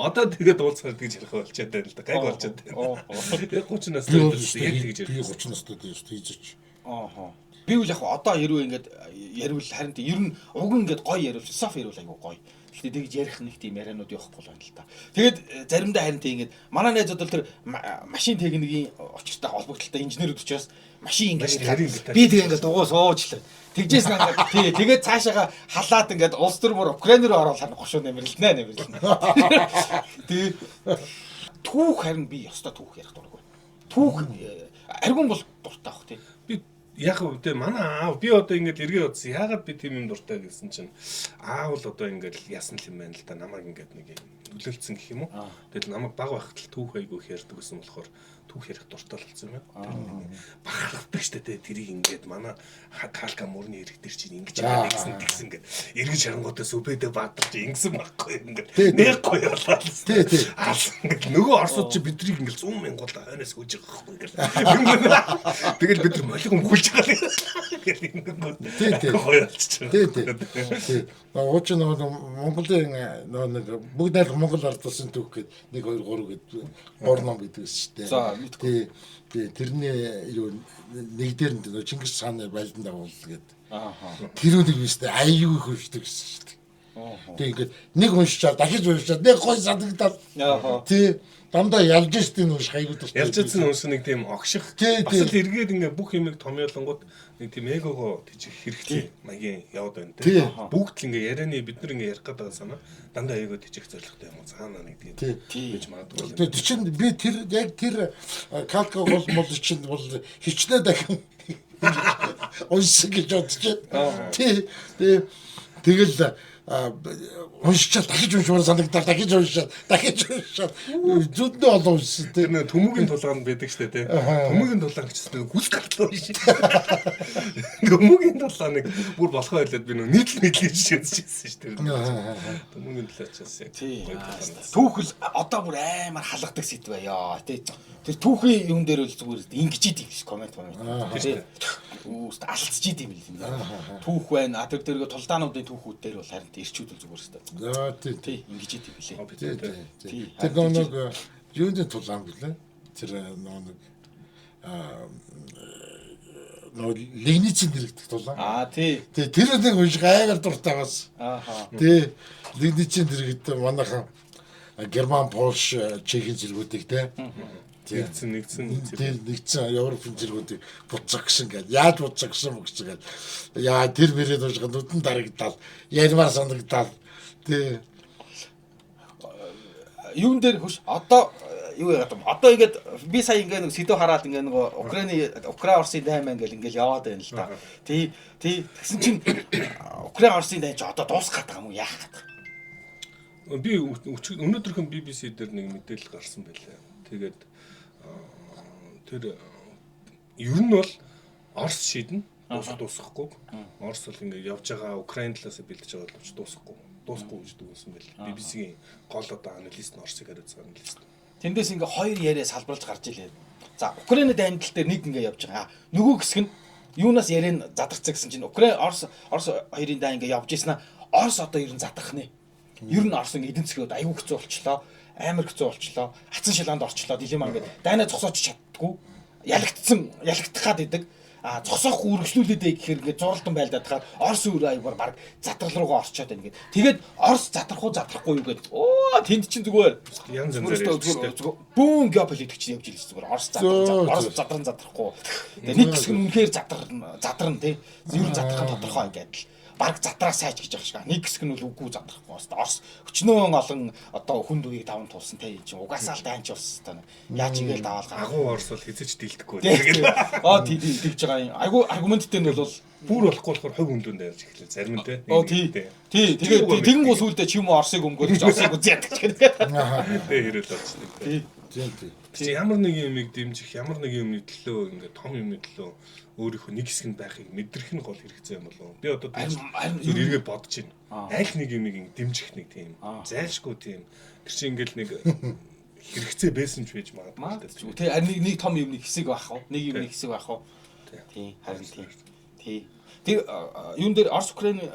одоо тэгээд уулзахаар тэгж ярих болчиход байна л да. Гайг болчиход байна. Яг 30 настай тэгж ярьдаг. Би 30 настай тэгж. Би үл яг одоо яруу ингээд ярил харин ер нь уг ингээд гоё ярил философи ярил айгу гоё. Гэхдээ тэгж ярих нэг тийм ярианууд явахгүй байна л та. Тэгээд заримдаа харин тийм ингээд манай найзууд бол тэр машин техникийн очиртай холбогдлолтой инженерүүд учраас машин ингээд би тэг ингээд дугуй суучлаа. Тэгжээс ингээд тий тэгээд цаашаага халаад ингээд улс төр бүр Украин руу ороод харах шүү нэмэрлэнэ. Тэгээд түүх харин би ёстой түүх ярих дурггүй. Түүх аргун бол дуртай ах тий. Яг үгүй манай аав би одоо ингээд эргээ удсан яагаад би тийм юм дуртай гэсэн чинь аав л одоо ингээд ясна л юм байна л да намайг ингээд нэг нөлөөлцсөн гэх юм уу. Тэгэл намайг баг байхад л түүх айгүйх ярьдаг гэсэн болохоор түүх ярих дуртай л болсон юм байна. Бахархдаг штэ тэрийг ингээд манай калка мөрний хэрэг дээр чинь ингэж гэсэн ингээд эргэж харангуудаас өбөдө баатарч ингэсэн байхгүй ингээд нэг гоё болоо. Тий. Ингээд нөгөө орсууд чи биднийг ингээд 100 мянган хойноос хүж байгаа байхгүй. Тэгэл бид нар молиг өмхүүлж байгаа. Гэл ингэнгүүт. Тий. Гоё болчихсон. Тий. Ууч Монголын нэг бүгд найр Монгол ардсан түүх гээд 1 2 3 гээд 3 ном гэдэг шүү дээ. Тий. Тэрний юу нэг дээр нь Чингис хааны байлдан дагуул гээд. Тэрүүдийг биш дээ аюу их хөвчдөг шүү дээ. Тэг ингээд нэг уншичаад дахиж уншичаад нэг гой санагдаад. Тий. Дандаа ялж штийн унш хайгуу дуртай. Ялж ирсэн унш нэг тийм огших. Бас л эргээд ингээ бүх юмыг томьёолонгууд нэг тийм эгого тийж хэрэгтэй маягийн яваад байна те. Бүгд л ингээ ярианы бид нар ингээ ярих гэдэг санаа дандаа эго тийчих зорилготой юм уу цаана нэг тийм гэж магадгүй. Тэр чинь би тэр яг тэр калка бол чинь бол хичнээн дахин уншсан гэж бодож байна. Тэгэл уншичаад дахиж уншмаар санагдаад дахиж уншаад зүуднээ олон уншсан тэр нэг төмөгийн тулгаанд байдаг шүү дээ. Төмөгийн тулгаан гэсэн гүл гартлаа биш. Төмөгийн тулгааныг бүр болохоо хэлээд би нийтлэл хийж шийдсэн шүү дээ. Төмөгийн тулгаачаас яг түүхэл одоо бүр амар халгадаг сэдв байё. Тэр түүхийн юм дээр л зүгээр ингэж идэв биш комент. Үүст алдчихж идэв юм л. Түүх байна. Тэр дээрээ тулдаануудын түүхүүд дээр бол харин ирчүүд л зүгээр өстой. Тий, ингэж идэв билээ. Тэр нэг юуны тулаан билээ. Тэр нэг Леницын дэрэгдэх тулаан. Тий. Тэр нэг унших аягаар дуртай бас. Тий. Леницын дэрэгдэх манайхан Герман, Польш, Чехийн зэргүүдийг те. Нэгдсэн Европын зэргүүдийг буцах гэсэн гээд яаж буцах гэсэн мөгч гээд яа тэр мөрөд уушгаад нүдэн дарагдал ярмаар санагдал тий юун дээр хөш одоо юу яагаад юм одоо ингээд би сая ингээд нэг сэдв хараад ингээд нэг Украин Оросын дайм ингээл яваад байна л да тий тэгсэн чинь Украин Оросын дайм ч одоо дуусах гэдэг юм уу яах гэдэг би өнөөдрийнхэн BBC дээр нэг мэдээлэл гарсан байлаа тэгээд тэр ер нь бол Орос шийднэ дуусахгүй. Орос бол ингээд явж байгаа Украин талаас бэлдэж байгаа боловч дуусахгүй гэж дүгнсэн байл. BBC-ийн гол одоо аналист нь Оросыг хариуц аналист. Тэндээс ингээд хоёр яриа салбарлаж гарч илээ. За Украины дайндал дээр нэг ингээд явж байгаа. Нөгөө хэсэг нь юунаас яриа задарцсан гэсэн чинь Украин Орос хоёрын дай ингээд явж ийснэ. Орос одоо ер нь задрах нэ. Ер нь Орос эдийн засгууд аюу хэцүү болчлоо. Амар хэцүү болчлоо. Хацсан шилаанд орчлоо. Дилемма ингээд дайнаа зогсооч чаддгүй. Ялагдах гад идэг. Зогсоохгүй үргэлжлүүлээд гэхээр ингээд зуралдан байлдаад тахаар Орос өөр аюугаар баг задрал руугаа орчоод байна гэдэг. Тэгээд Орос задрахгүй юу гэдэг. Тэнд чинь зүгээр янз янзаар бүүн геополитик чинь явж ирсэн зүгээр Орос задрахгүй. Тэгээд нэг хэсэг нь үнэхээр задрна тий. Ер нь задрах нь тодорхой ингээд л баг задраа сайж гэж байгаа шиг. Нэг хэсэг нь бол үгүй задрахгүй. Орос өчнөөн олон одоо хүнд үеийг даван туулсан те чинь угаасаа л дайнч болсон та. Яаж игээл даваал агуу Орос бол хэзээ ч дийлдэхгүй. Тэгж байгаа юм. Айгу аргументтэй нь бол бүр болохгүй болохоор хувь хүндүнд ярьж эхэллээ. Зарим нь те. Тэгээд тэгэн гоо сүулдэ чи юм уу Оросыг өмгөөлж Оросыг үзээд гэдэг. Хэрэл болчихсон. Тийм. Ямар нэг юмыг дэмжих, ямар нэг юмны төлөө ингээд том юмны төлөө өөрийнхөө нэг хэсэг нь байхыг мэдрэх нь гол хэрэгцээ юм болов. Би одоо зүр эргээд бодож байна. Аль нэг юмыг дэмжих нэг тийм зайлшгүй тийм тэр чинь ингээд нэг хэрэгцээ байсан ч байж магадгүй. Тэ харин нэг том юмны хэсэг байх уу? Нэг юмны хэсэг байх уу? Тийм харин тийм. Тэг юун дээр Орос Украины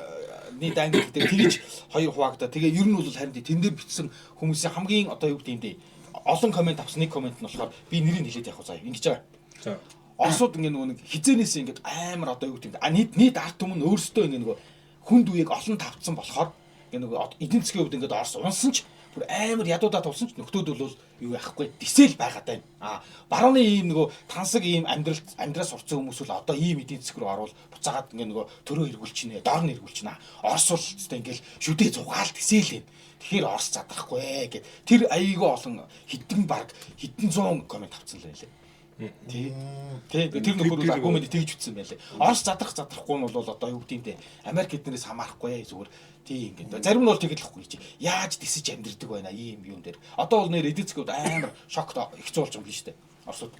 дайнг гэдэг тэгж хоёр хуваагдаа. Тэгээ ер нь бол харин тэн дээр бичсэн хүмүүсийн хамгийн одоо юу гэдэг юм бэ? Олон комент авсан нэг комент нь болохоор би нэрийг хэлээд явах заа. Ингэж байгаа. За. Оросууд ингээ нэг хизээнээс ингээ амар одоо юу гэдэг юм. Нийт ард түмэн өөрсдөө ингээ нэг хүнд үеийг олон тавцсан болохоор ингээ нэг эдийн засгийн хувьд ингээ Орос унсан ч бүр амар ядуудаа тулсан ч нөхдөөд бол юу яахгүй дисэл байгаад байна. Барууны ийм нөгөө тансаг ийм амьдраас сурцсан хүмүүс бол одоо ийм эдийн засаг руу орвол буцаагаад ингээ нөгөө төрөө эргүүлчихнэ, доор нь эргүүлчихнэ. Орос бол хэвээ ингээл шүдээ зугаал дисэл юм. Тэгэхээр Орос задрахгүй гэд тэр аяйгоо олон хэдэн зуун комент авсан л байлээ. Тэр нөхөр аргумент тэгж үтсэн байлээ. Орос задрахгүй нь бол одоо юу гэдэг юм те Америк эднэрээс хамаарахгүй зүгээр тийм ингээд зарим нь бол тэгэл ахгүй чи яаж дисэж амьдрдаг байна ийм юм дээр одоо бол нэр эдийн засгууд амар шокт хэцүү болж байгаа юм л шүү дээ Оросууд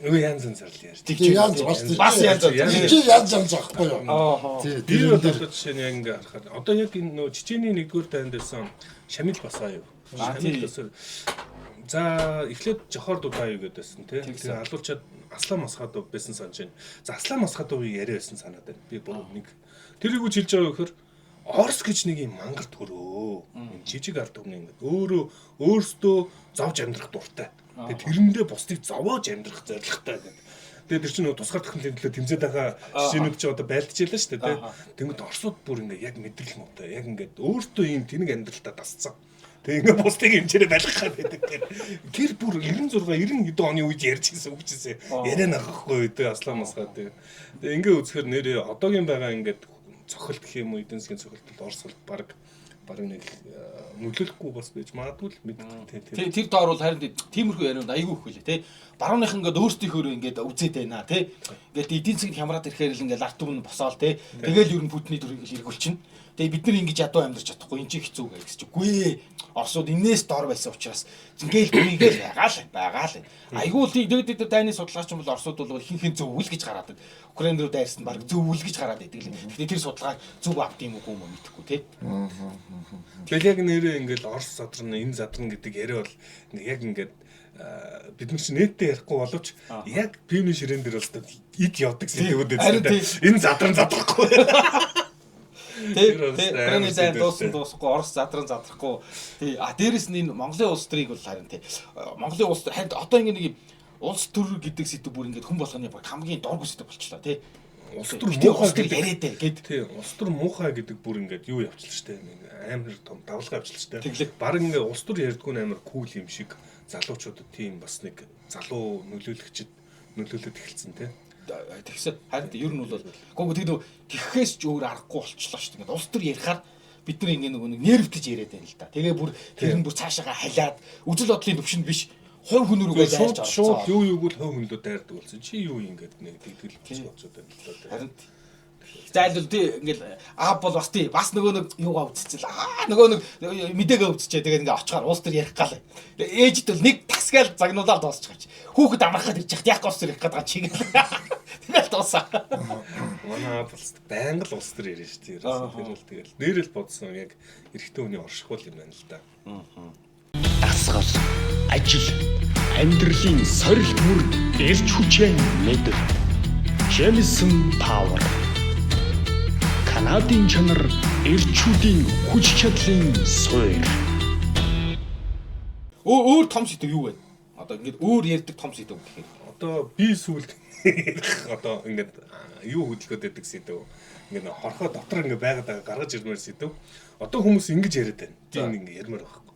юу янз янзаар л ярьж бас янз байхгүй юу би бол одоо жишээ нь яг ингээд харахад одоо яг энэ нөө Чечений 1-р дайнд байсан Шамил Басаев за эхлээд Жохор Дудаев гэдээсэн тэгээ алуучаад Аслан Масхадов байсан санаж байна. За Аслан Масхадовыг яриа байсан санаад байна. Би бүр нэг тэрийг үж хэлж байгаа гэхээр Орос гэж нэг юм мангар төрөө. Энэ жижиг ард түмний ингээд өөрсдөө зовж амьдрах дуртай. Тэгээ тэрэндээ бусдыг зовоож амьдрах зорилготой гэдэг. Тэгээ тэр чинь тусгаар техникийн төлөө тэмцээд байгаа жишээнүүд чи одоо байлдчихлаа шүү дээ. Тэгмэд Оросууд бүр ингээд яг мэдрэл муутай. Яг ингээд өөртөө ийм тэнэг амьдралтаа дасцсан. Тэгээ ингээд бусдыг хэмжээрээ байлгах гэдэг. Тэр бүр 96 90 хэдэн оны үед ярьж ирсэн үг чийсэн. Яриа нахахгүй үү Аслан Масхад. Тэгээ ингээд үзэхээр нэрээ одоогийн байгаа ингээд цохилт гэх юм уу эдийн засгийн цохилтод Орос бол баг баг нэг нөлөөлөхгүй бас байж магадгүй л мэдээ. Тэр доор бол харин тиймэрхүү ярианд айгүй их үлээ тий. Барууных ингээд өөрсдийнхөө ингээд үзээд байна тий. Ингээд эдийн засгийн хямраад ирэхээр л ингээд арт түмэн босоол тий. Тэгэл ер нь Путиний дүрийг эргүүлчихнэ. Тэгээ бид нар ингэж ядуу амьдарч чадахгүй энэ ч хэцүү гэж үгүй ээ. Оросууд энээс дор байсан учраас ингээл гүрийгээл байгаа л. Айгүй л дээд дайны судалгаач юм бол Оросууд бол ихэнх зөв үл гэж гараад байна. Украин руу дайрсан баг зөв үл гэж гараад байдаг л. Гэхдээ тэр судалгааг зөв авт юм уу мэдэхгүй тий. Тэгэл яг нэрээ ингээл Орос задрна энэ задрна гэдэг яриа бол яг ингээд бид нар чи нэттэй ярихгүй боловч яг пивний ширээн дээр бол ид явдаг сэдвүүд эцэг энэ задран задрахгүй. Украины зай дуусахгүй Орос задран задрахгүй. Тий дээрэс нь энэ Монголын улс төрийг бол харин тий Монголын улс төр харин одоо ингэ нэг улс төр гэдэг сэдв бүр ингээд хүн болгоны хамгийн дургүй сэдв болчихлоо тий. Улс төр муухай яриад гээд тий улс төр муухай гэдэг бүр ингээд юу явчихлаа штэ амар том давлага авчихлаа штэ. Баг ингээд улс төр ярьдгүй амар кул юм шиг залуучуудад тийм бас нэг залуу нөлөөлөгчд нөлөөлөд эхэлсэн тий. Тэгсэн харин ер нь бол гоо тэгэхээс ч өөр аргагүй болчихлоо шүү дээ. Ингээд улс төр ярихаар бид нар ингэ нэг нервтэж яриад байна л да. Тэгээ бүр тэр нь бүр цаашаага халиад үжил бодлын төвшөнд биш хувь хүн рүүгээ дайрч орсон. Шууд юу юуг л хувь хүнлөө дайрдаг болсон. Чи юу ингэдэг нэг тэгтгэл болчиход байна л да. Харин зайлвал тий ингээл бол бас тий бас нөгөө нэг юугаа үзчихэл нөгөө нэг мэдээгээ үзчихээ тэгээд ингээ очихаар уус төр ярих гал. Ээжд бол нэг тасгаал загнуулаад дуусчихаач. Хүүхэд амархаад ирж яхад яг уус төр ярих гэдэг чиг. Тэгэл дуусаа. Манай бас байнга л уус төр ярина шүү дээ. Тэр л тэгэл нэрэл бодсон яг эрэгтэй хүний оршихуул юм байна л да. Дасгал, ажил, амьдралын сорилт мөр элч хүчээ мэдэр. Jameson Power. Канадын чанар элчүүдийн хүч чадлын суурь. Өөр том сэдв юу вэ? Одоо ингээд өөр ярьдаг том сэдв гэхээр одоо би сүлд одоо ингээд юу хөдөлгөөд байдаг сэдв. Ингээд хорхоо дотор ингээд байгаад гаргаж ирмээр сэдв. Одоо хүмүүс ингэж яриад байна. Тийм ингээд ярмаар байхгүй.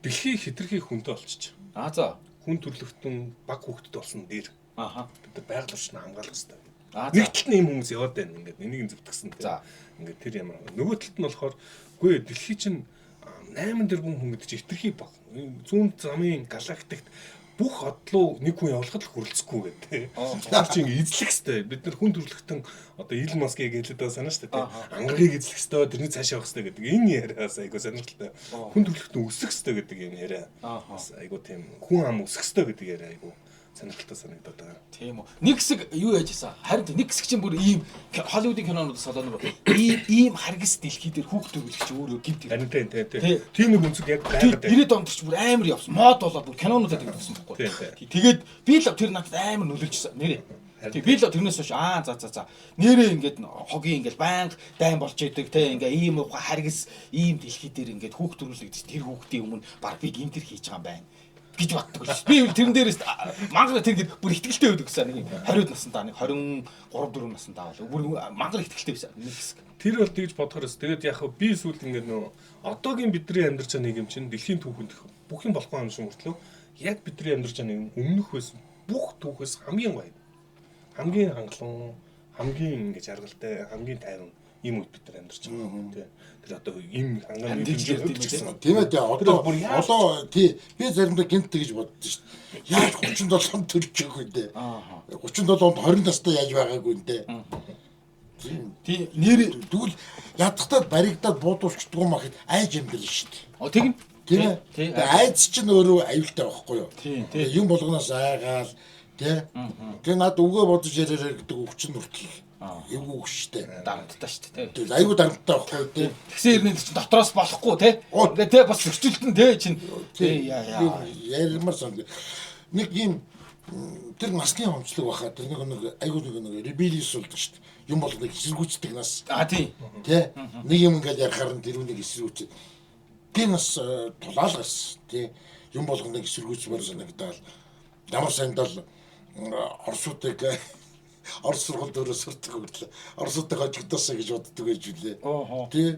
Дэлхий хитрхи хүнтэй болчих. За. Хүн төрлөختөн баг хүүхдэд болсон дээр. Бид байгаль орчныг хамгаалах хэрэгтэй. Нэг талд нь юм хүмүүс яваад байна. Ингээд энийг зөвтгсөн. За. Ингээд тэр ямар нөгөө талд нь болохоор үгүй дэлхий чинь 8 тэрбум хүн гэдэг чинь хитрхи баг. Зүүн замын галактикт бүх одлоо нэг хүн явуулахад л хүрэлцэхгүй гэдэг. Тэр чинь эзлэх хэрэгтэй. Бид нар хүн төрлөختөн одоо Илон Маскыг хэлээд байгаа санаа шүү дээ. Ангарыг эзлэх хэрэгтэй, тэрний цааш явах хэрэгтэй гэдэг. Энэ яриас айгуу сонирхолтой. Хүн төрлөختөн өсөх хэрэгтэй гэдэг юм яриа. Айгуу тийм хүн ам өсөх хэрэгтэй гэдэг яриа айгуу сонирхолтой санагдаад байгаа. Тийм үү. Нэг хэсэг юу яаж исэн? Харин нэг хэсэг чинь бүр ийм Холливуудын кинонуудаас солоно ийм харгас дэлхий дээр хүүхд төрүүлэгч өөрөө гимт. Харин тийм нэг үнцэг яг байгаад байна. 90-ад онд ч бүр амар явсан. Мод болоод бүр кинонуудад тэгдсэн байхгүй. Тэгээд би л тэр надад амар нөлөөлжсэн. Нэрээ. Тэг би л тэрнээс хойш за. Нэрээ ингээд хогийн ингээд байнга дайн болж идэг те ингээ ийм харгас ийм дэлхий дээр ингээд хүүхд төрүүлэгч тэр хүүхдийн өмнө баг би гимтэр хийж байгаа юм байна гэж боддог л. Би тэрэн дээрээс мангар тэр бүр ихтгэлтэй байдаг гэсэн нэг 20-д наснда нэг 23-4 наснда бол бүр мангар ихтгэлтэй байсан нэг хэсэг. Тэр бол тэгж бодохоос тэгээд яг би сүүлд ингээд нөө одоогийн бидний амьдарч байгаа нийгэм чинь дэлхийн түүхэнд бүх юм болохгүй юм шиг мөртлөө яг бидний амьдарч байгаа нийгэм өмнөх байсан бүх түүхээс хамгийн гоё. Хамгийн хангалуун, хамгийн ингэж аргалтай, хамгийн тайван ийм үед бид нар амьдарч байгаа тийм. Тэр одоо ийм хангаан юм тийм ээ одоо тий би заримдаа гинттэй гэж боддоо шүү дээ. Яаж 37 он төрчих вэ дээ. 37 онд 20 настай яаж байгаагүй нэ. Тийм нэр тэгвэл ядахтаа баригдаад буудуулчихдаг юм ахад айж амьдрал шүү дээ. Тийм. Тийм ээ. Айц чинь өөрөө аюултай байхгүй юу? Юм болгоноос айгаал тий. Тэгээ над үгээ бодож яриараа гэдэг өвчин нүртэл эвгүй штэ. Дарамттай штэ тий. Айгуу дарамттай байхгүй тий. Тэгсэн ирнэ чинь дотроос болохгүй тий. Тэгээ тий бас зөрчилтэн тий чинь ярмар сан. Нэг юм тэр насны хомчлог баха тэр нэг айгуу нэг ребелиус болдог штэ. Юм болгоныг эсэргүүцдэг нас. Тий. Тий. Нэг юм ингээд ярахаар нь тэр үнийг эсэргүүцдэг. Тэр нас тулаалгаас тий. Юм болгоныг эсэргүүцмээр санагдал. Ямар сандал Оросуудыг Орос сургууль дөрөв сурдаг гэвэл Оросуудыг хожигдоосаа гэж боддог байж үлээ. Тий.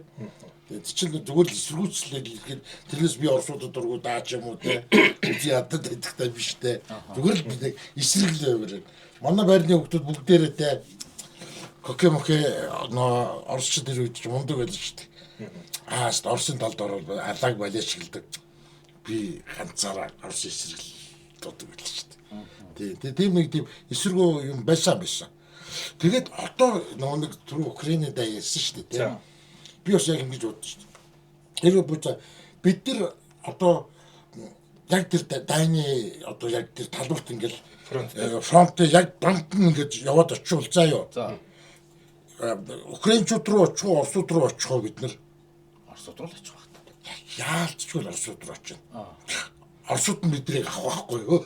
Тэгээд чинь зүгээр л эсэргүүцлээ гэхэд тэрнээс би Оросуудад дургу даач юм уу тий. Үгүй ядад байдагтай биш тий. Зүгээр л би нэг эсрэглээ. Манай байрны хүмүүс бүгдээрээ тий. Кокемохе нөө Оросчууд нэр үйдэж мундаг байлаа шүү дээ. Орсын талд орол алаг балиа шигэлдэг. Би ганцаараа Орос эсрэг дуудаг байлаа шүү дээ. Тийм нэг тийм эсэргүү юм байсан. Тэгээд одоо нэг түр Украинад ярьсан шүү дээ. Тийм. Би бас яг ингэж бодсон шүү дээ. Тэр бүжа бид нар одоо яг тэр дайны одоо яг тэр талбарт ингээл фронт яг банкн ингэж яваад очивол заа юу. Украинчууд руу очих уу, Оросууд руу очих уу бид нар Оросууд руу л очих байх. Яалтчгүй Оросууд руу очино. Оросууд нь биднийг авах байхгүй юу?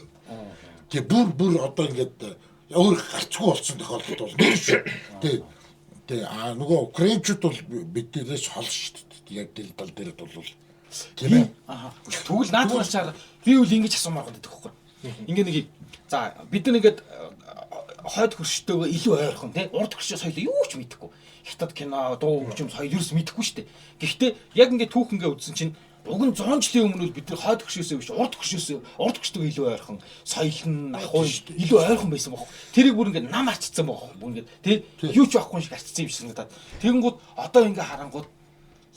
Тэгээ бүр одоо ингээд өөр гарцгүй болсон тохиолдолд болно шүү. Тэгээ нөгөө Украинчууд бол биднээс хол шүү дээ. Яг тэл тал дээр бол тийм ээ. Тэгвэл наадмалчаар би үл ингэж асуумаар байдаг байхгүй. Ингээ нэг за бид нар ингээд хойд хөрштэйгөө илүү ойрхон тий урд хөршөө соёл юу ч мэдэхгүй. Хятад кино, дуу хөгжим соёл ерөөс мэдэхгүй шүү дээ. Гэхдээ яг ингээд түүхэнгээ үзсэн чинь уг нь 100 жилийн өмнө бол бид нар хойд хөршөөсөө биш урд хөрштэйгөө илүү ойрхон соёл нь ахуй илүү ойрхон байсан бохоо. Тэрийг бүр ингээд нам арчсан бохоо. Бүр ингээд тий юу ч байхгүй шиг арчсан юм шиг санагдаад. Тэгэнгүүт одоо ингээ харангууд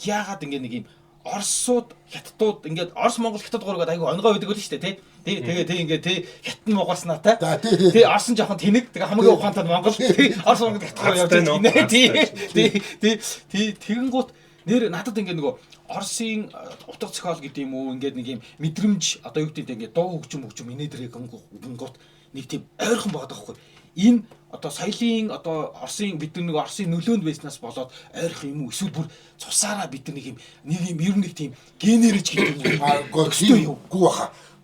яагаад ингээ нэг юм Оросууд, Хятадууд ингээд Орос Монгол Хятад гургаад айгүй онгой байдаг л шүү дээ тий. Тэгээ ингээд тий Хятад муугаснаатай. Тий Орос нь жоохон тэнэг. Тэгээ хамгийн ухаантай Монгол. Тий Орос Монгол Хятад явж байна. Тий тэгэнгүүт нэр надад ингээд нөгөө Оросын утга зохиол гэдэг юм уу ингээд нэг юм мэдрэмж одоо юу гэдэг ингээд дуу хөгжим инээдрэг гингууд нэг тийм ойрхон байгаа даахгүй. Энэ одоо соёлын одоо Оросын бид нэг Оросын нөлөөнд байснаас болоод ойрхон юм уу эсвэл бүр цусаараа бид нэг юм ер нь нэг тийм генерэж гэдэг юм. Гүү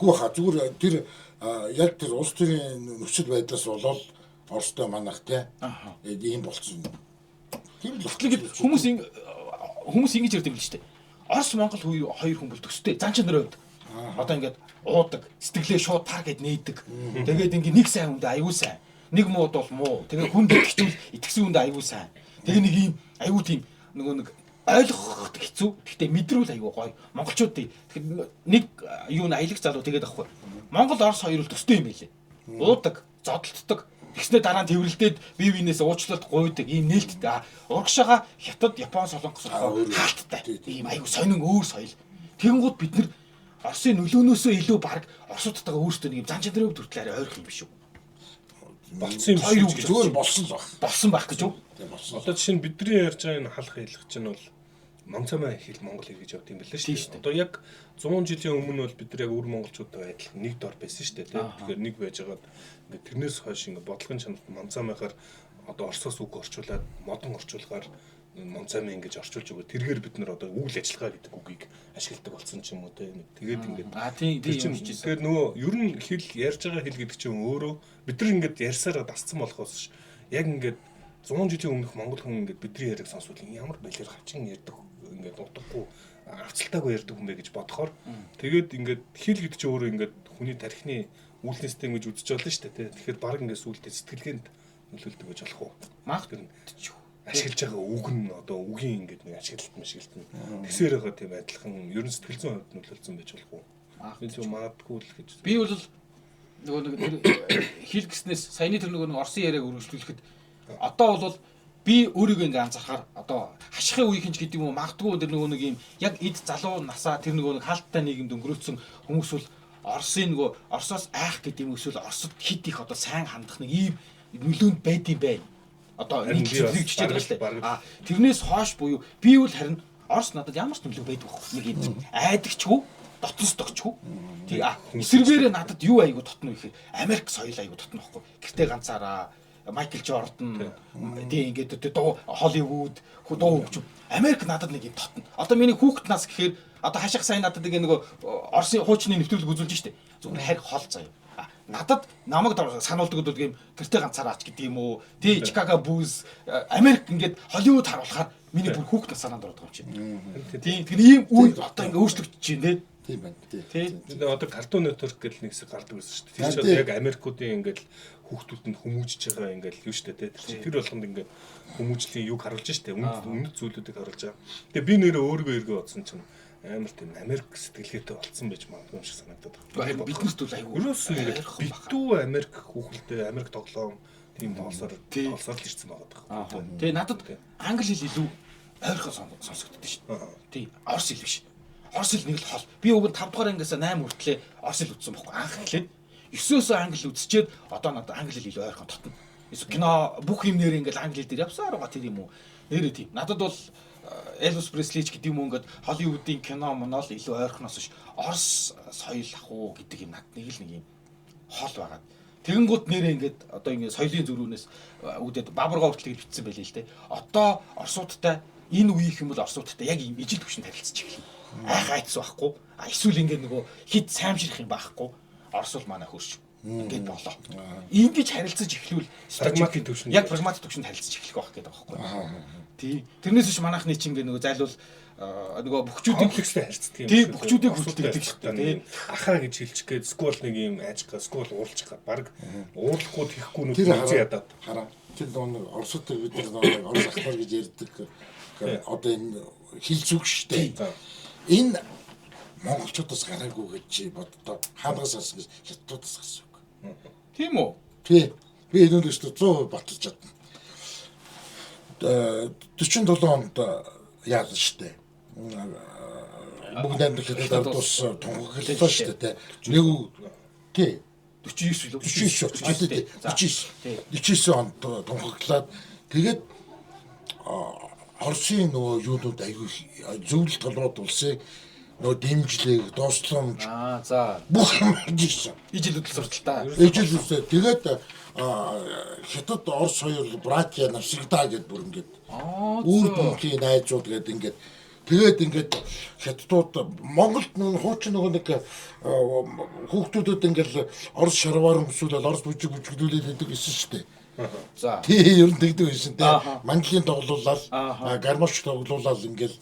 баха зүгээр тэр яг тэр улс төрийн нөхцөл байдлаас болоод Оростой манах тий ийм болсон. Тийм л хүмүүс ингэж ярьдаг л шүү дээ. Орос Монгол хоёр хүн бол төстэй занчин нөрөөд одоо ингээд уудаг сэтгэлээ шууд тар гэд нээдэг. Тэгээд ингээд нэг сайн хүндээ аюул сайн. Нэг мууд бол муу. Тэгээ хүнд итгэжүүл итгэсэн хүндээ аюул сайн. Тэгээ нэг юм аюул тийм нөгөө нэг ойлгоход хэцүү. Гэхдээ мэдрүүл аюул гоё. Монголчуудын тэгэхээр нэг юу н аялагч залуу тэгээд авахгүй. Монгол Орос хоёр л төстэй юм байлээ. Уудаг, зодтолдог. Тэгснээр дараа нь тэрвэрлдээд бие биенээс уучлалт гуйдаг ийм нээлттэй. Урагшаага Хятад, Япон, Солонгос хаалттай. Ийм аюу сонин өөр соёл. Тэгэнгүүт бид нар Оросын нөлөөнөөсөө илүү баг Оросуудтайгаа өөрсдөө нэг занчин дөрөв төртлөөр ойрох юм биш үү? Болцсон юм шиг зүгээр болсон л баг. Болсон байх гэж юу? Одоо жишээ нь бидний ярьж байгаа энэ халах хэлэх чинь бол Монцамай хэл Монгол хэл гэж явд юм байна шүү дээ. Одоо яг 100 жилийн өмнө бол бид нар яг өвөр монголчуудтай адилхан нэг дор байсан шүү дээ. Тэгэхээр нэг байжгаад ингээд тэрнээс хойш ингээд бодлогын чанарт Монцамайгаар одоо Оросоос үг орчуулад модон орчуулгаар Монцамай ингэж орчуулж өгөө. Тэргээр бид нар одоо үйл ажиллагаа гэдэг үгийг ашигладаг болсон ч юм уу те. Тэгээд ингээд тэгэхээр нөгөө ер нь хэл ярьж байгаа хэл гэдэг чинь өөрөө бид нар ингээд ярьсараа дасцсан болохоос яг ингээд 100 жилийн өмнөх монгол хүн ингээд бидний яриаг сонсвол ямар балиар хачин ярьдаг ингээд утгагүй авцалтаагүй ярьдаг хүн бэ гэж бодохоор тэгээд ингээд хэл гэдэг чинь өөрөө ингээд хүний тархины үйлнэстэй ингэж үзэж болно шүү дээ тий. Тэгэхээр баг ингээд сүултээ сэтгэлгээнд нөлөөлдөг гэж болох уу? Магадгүй ашиглаж байгаа үг нь одоо үгийн ингээд нэг ашиглалт нь тэгсээр байгаа тийм адилхан ерөн сэтгэл зүйн хувьд нөлөөлсөн байж болох уу? Энэ ч магадгүй л гэж. Би бол нөгөө нэг хэл гэснээс саяны тэр нөгөө Оросын яриаг өргөжлүүлэхэд одоо бол би өөрийгөө ингээ анзаархаар одоо хашихын үеийнч гэдэг юм уу магадгүй тэр нөгөө нэг юм яг эд залуу насаа тэр нөгөө нэг хаалттай нийгэмд өнгөрөөсөн хүмүүс бол Оросын нөгөө Оросоос айх гэдэг юм эсвэл Оросд хит их одоо сайн хандах нэг ийм нөлөөнд байд юм байна. Одоо нэг зүйлийг чичээд байгаа шүү дээ. Тэрнээс хойш буюу би бол харин Орос надад ямар ч нөлөө байдаг вэ? Нэг юм айдагчгүй, дотнос догчгүй. Тэг эсэргээрээ надад юу айгу дотно вэ гэхээр Америк соёл айгу дотно байхгүй. Гэртээ ганцаараа Майкл Жордан тийм ингээд дуу Холливуд дуу хөгжим Америк надад нэг юм дотно. Одоо миний хүүхэд нас гэхээр одоо хаших сайн надад нэг Оросын хуучны нэвтрүүлэг үзүүлж штэ. Зүгээр хайр хол заяа. Надад намайг сануулдаг гэдэг юм гэртээ ганцаараач гэдэг юм уу. Тий Чикаго Буллс Америк ингээд Холливуд харуулахаар миний бүр хүүхэд нас санаанд ордог юм чинь. Тийм тэр ийм үе одоо ингээд өөрчлөгдөж байна тийм байна. Тийм. Одоо Cartoon Network гэл нэг хэсэг гардаг байсан шүү дээ. Тэр чинь яг Америкуудын ингээд хүүхдүүдэнд хүмүүжж байгаа ингээл юу штэ тэр болгонд ингээд хүмүүжлийн юг харуулж штэ өмнөд зүйлүүдийг харуулж байгаа. Тэгээ би нэрээ өөрийгөө эргөө бодсон чинь амар тийм Америк сэтгэлгээтэй болцсон байж магадгүй юм шиг санагдаад байна. Биднэрт бол айгүй. Ерөөсөө ингээд битүү Америк хүүхэлдээ Америк тоглоом тийм тоолсоор л ирсэн байгаа даа. Тэгээ надад англи хэл илүү ойрхон сонсогддог шүү дээ. Тийм. Орос хэл биш. Орос хэл нэг л хол. Би уг нь 5 дугаар ангиас 8 хүртлээ орос хэл үзсэн байхгүй анх эхлээд 9-өөс англи үзчихэд одоо надад англи хэл илүү ойрхон татна. Эсвэл кино бүх юм нэр ингээл англи хэл дээр явсаар байгаа тэр юм уу? Нэрээ тийм. Надад бол Elvis Presley гэдэг юм уу ингээд Hollywood-ийн кино монол илүү ойрхоноос ш Орос соёл ах уу гэдэг юм надад нэг юм хол байгаа. Тэгэнгүүт нэрээ ингээд одоо ингээд соёлын зөрүүнээс үүдээд бабаргаа хүртэл бичсэн байлээ л дээ. Одоо орсуудтай энэ үеийнх юм бол орсуудтай яг ийм ижил төвшөнд харилцаж эхэлнэ. Айц байхгүй. Эсвэл ингээд нөгөө хит саймширх юм байхгүй. Орос бол манай хөрш. Ингээд болоо. Ингэж харилцаж эхлүүл прагматик төвшөнд яг прагматик төвшөнд харилцаж эхлэх байх гэдэг байхгүй. Тий. Тэрнээс биш манайхны чинь ингээд нөгөө зайлуул нөгөө бүхчүүдийн комплекстэй харилцдаг юм. Тий, бүхчүүдийн хүлдэгдэг шүү дээ. Тий. Ахаа гэж хэлчих гээд скул нэг юм ажиг скул уулчих гээд баг уурлахгүй тэхгүй нүд үзээ ядаад. Хараа. Тэр нэг орсуудтай бид нэг орос ахнаар гэж ярьдаг. Одоо энэ хэл зүг шүү дээ. Энэ монголчуудаас гараагүй гэж чи боддоо хаанаас авсан гэж хятадуудаас авсан үг. Тийм үү? Тий. Би энэ үндэ 100% баталж чадна. 47 онд яалаа штэ. Бүгд амьд хятад ардуус тунхаглалаа штэ. Нэг тий 49 үү? 49 онд тунхаглаад тэгээд Оросын нөгөө юудууд аягүй зөвлөлт толгойд улсыг нөгөө дэмжлэг, дуусламж за бүх юм хийсэн. ижил үдэл сурталтаа. Ижил үсээ тэгээд хятад Орос хоёр братья навсегда гэдээ бүр ингээд үр дүнгийн найзууд гэдэг ингээд тэгээд ингээд хятадууд Монголд хуучин нөгөө нэг хүүхдүүдэд ингээд Орос шарваар өмсүүлээд Орос бүжиглүүлээд байдаг гэсэн шүү дээ. За. Тий ер нь тэгдэг байсан те. Мандлын тоглуулаад гармоч тоглуулаад ингээл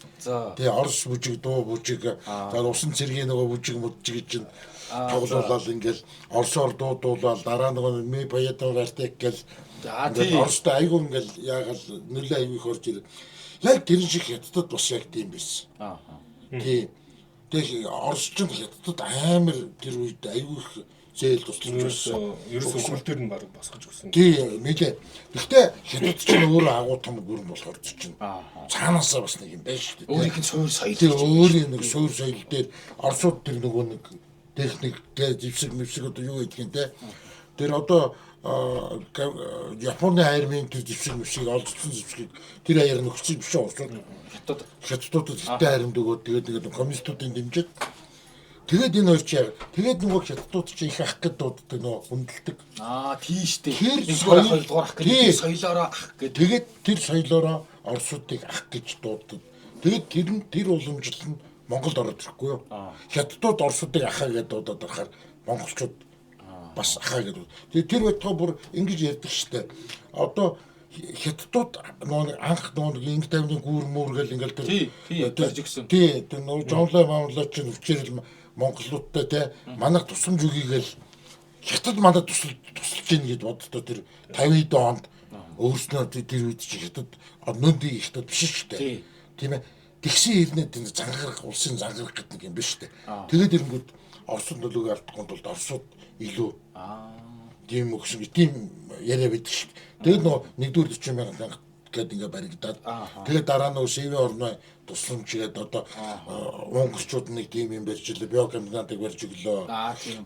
тий Орос бүжиг дуу бүжиг усан цэргийн нөгөө бүжиг гэж тоглуулаад ингээл Оросоор дуудуулаад дараа нөгөө ми баятан артек гэл Оростой айгүй ингээл яагаад нөлөө аягүй их орж ирээ. Яг тэр шиг хятадд бас яг тийм байсан. Тий. Тэгээ Орос ч хятадд амар тэр үед аягүй их зээл тусламж байсан. Ерөөсөө хөлтөр нь баг босгож өгсөн. Тий, нэлээ. Гэхдээ хятад ч өөрөө агуу том бүрэн болохоор чинь. Цаанаасаа бас нэг юм байна шүү дээ. Өөрийнх нь суурь соёл. Тий, өөрийн нэг суурь соёл дээр Оросууд тэр нөгөө нэг техник зэвсэг мэвсэг одоо юу гэдгийг те. Тэр одоо Японы армийн тэр зэвсэг мэвсгийг олдсон зэвсгийг тэр аяар нөхцөл биш уусууд. Хятадууд хятад харимд өгөөд тэгээд коммунистуудын дэмжиж тэгээд энэ хоёр чи яг тэгээд нөгөө хятадууд чи их ах гэд дууддаг нөгөө хүндэлдэг. Тийштэй. Тэр соёл 2 дугаар ах гэдэг соёлоороо ах гэдэг. Тэгээд тэр соёлоороо орсуудыг ах гэж дууддаг. Тэгээд тэр уламжлал нь Монголд ороод ирэхгүй юу? Хятадууд орсуудыг ахаа гэж дуудаад байхаар монголчууд бас ахаа гэдэг. Тэгээд тэр байтугай бүр ингэж ярьдаг штэ. Одоо хятадууд нөгөө анх нөгөө инг тавны гүүр гэл ингээл тэр барьж өгсөн. Тий, тэр нөгөө жонлоо маамлаа чи өвчээрл монголчуудтай те манайх тусламж өгийгээл хятад манайд тусалж гин гэж боддоо тэр 50-д онд өөрснөө тэр үед чи хятад нөндий хятад биш шүү дээ. Тийм ээ. Тэгсэн хэрнээ тэр зангарах улсын зангарах гэдэг нэг юм биш үү. Тэгээд ирэнгүүт Оросд нөлөөгөө алдахгүй тулд Оросууд илүү тийм өгсөн тийм яриа байдаг шүү. Тэгээд нөгөө 1-р 40,000 гээд ингээ баригдаад тэгээд дараа нь СВ орны тусламж гээд одоо монголчууд нэг тийм юм барьж илээ, биокомбинатыг барьж өглөө.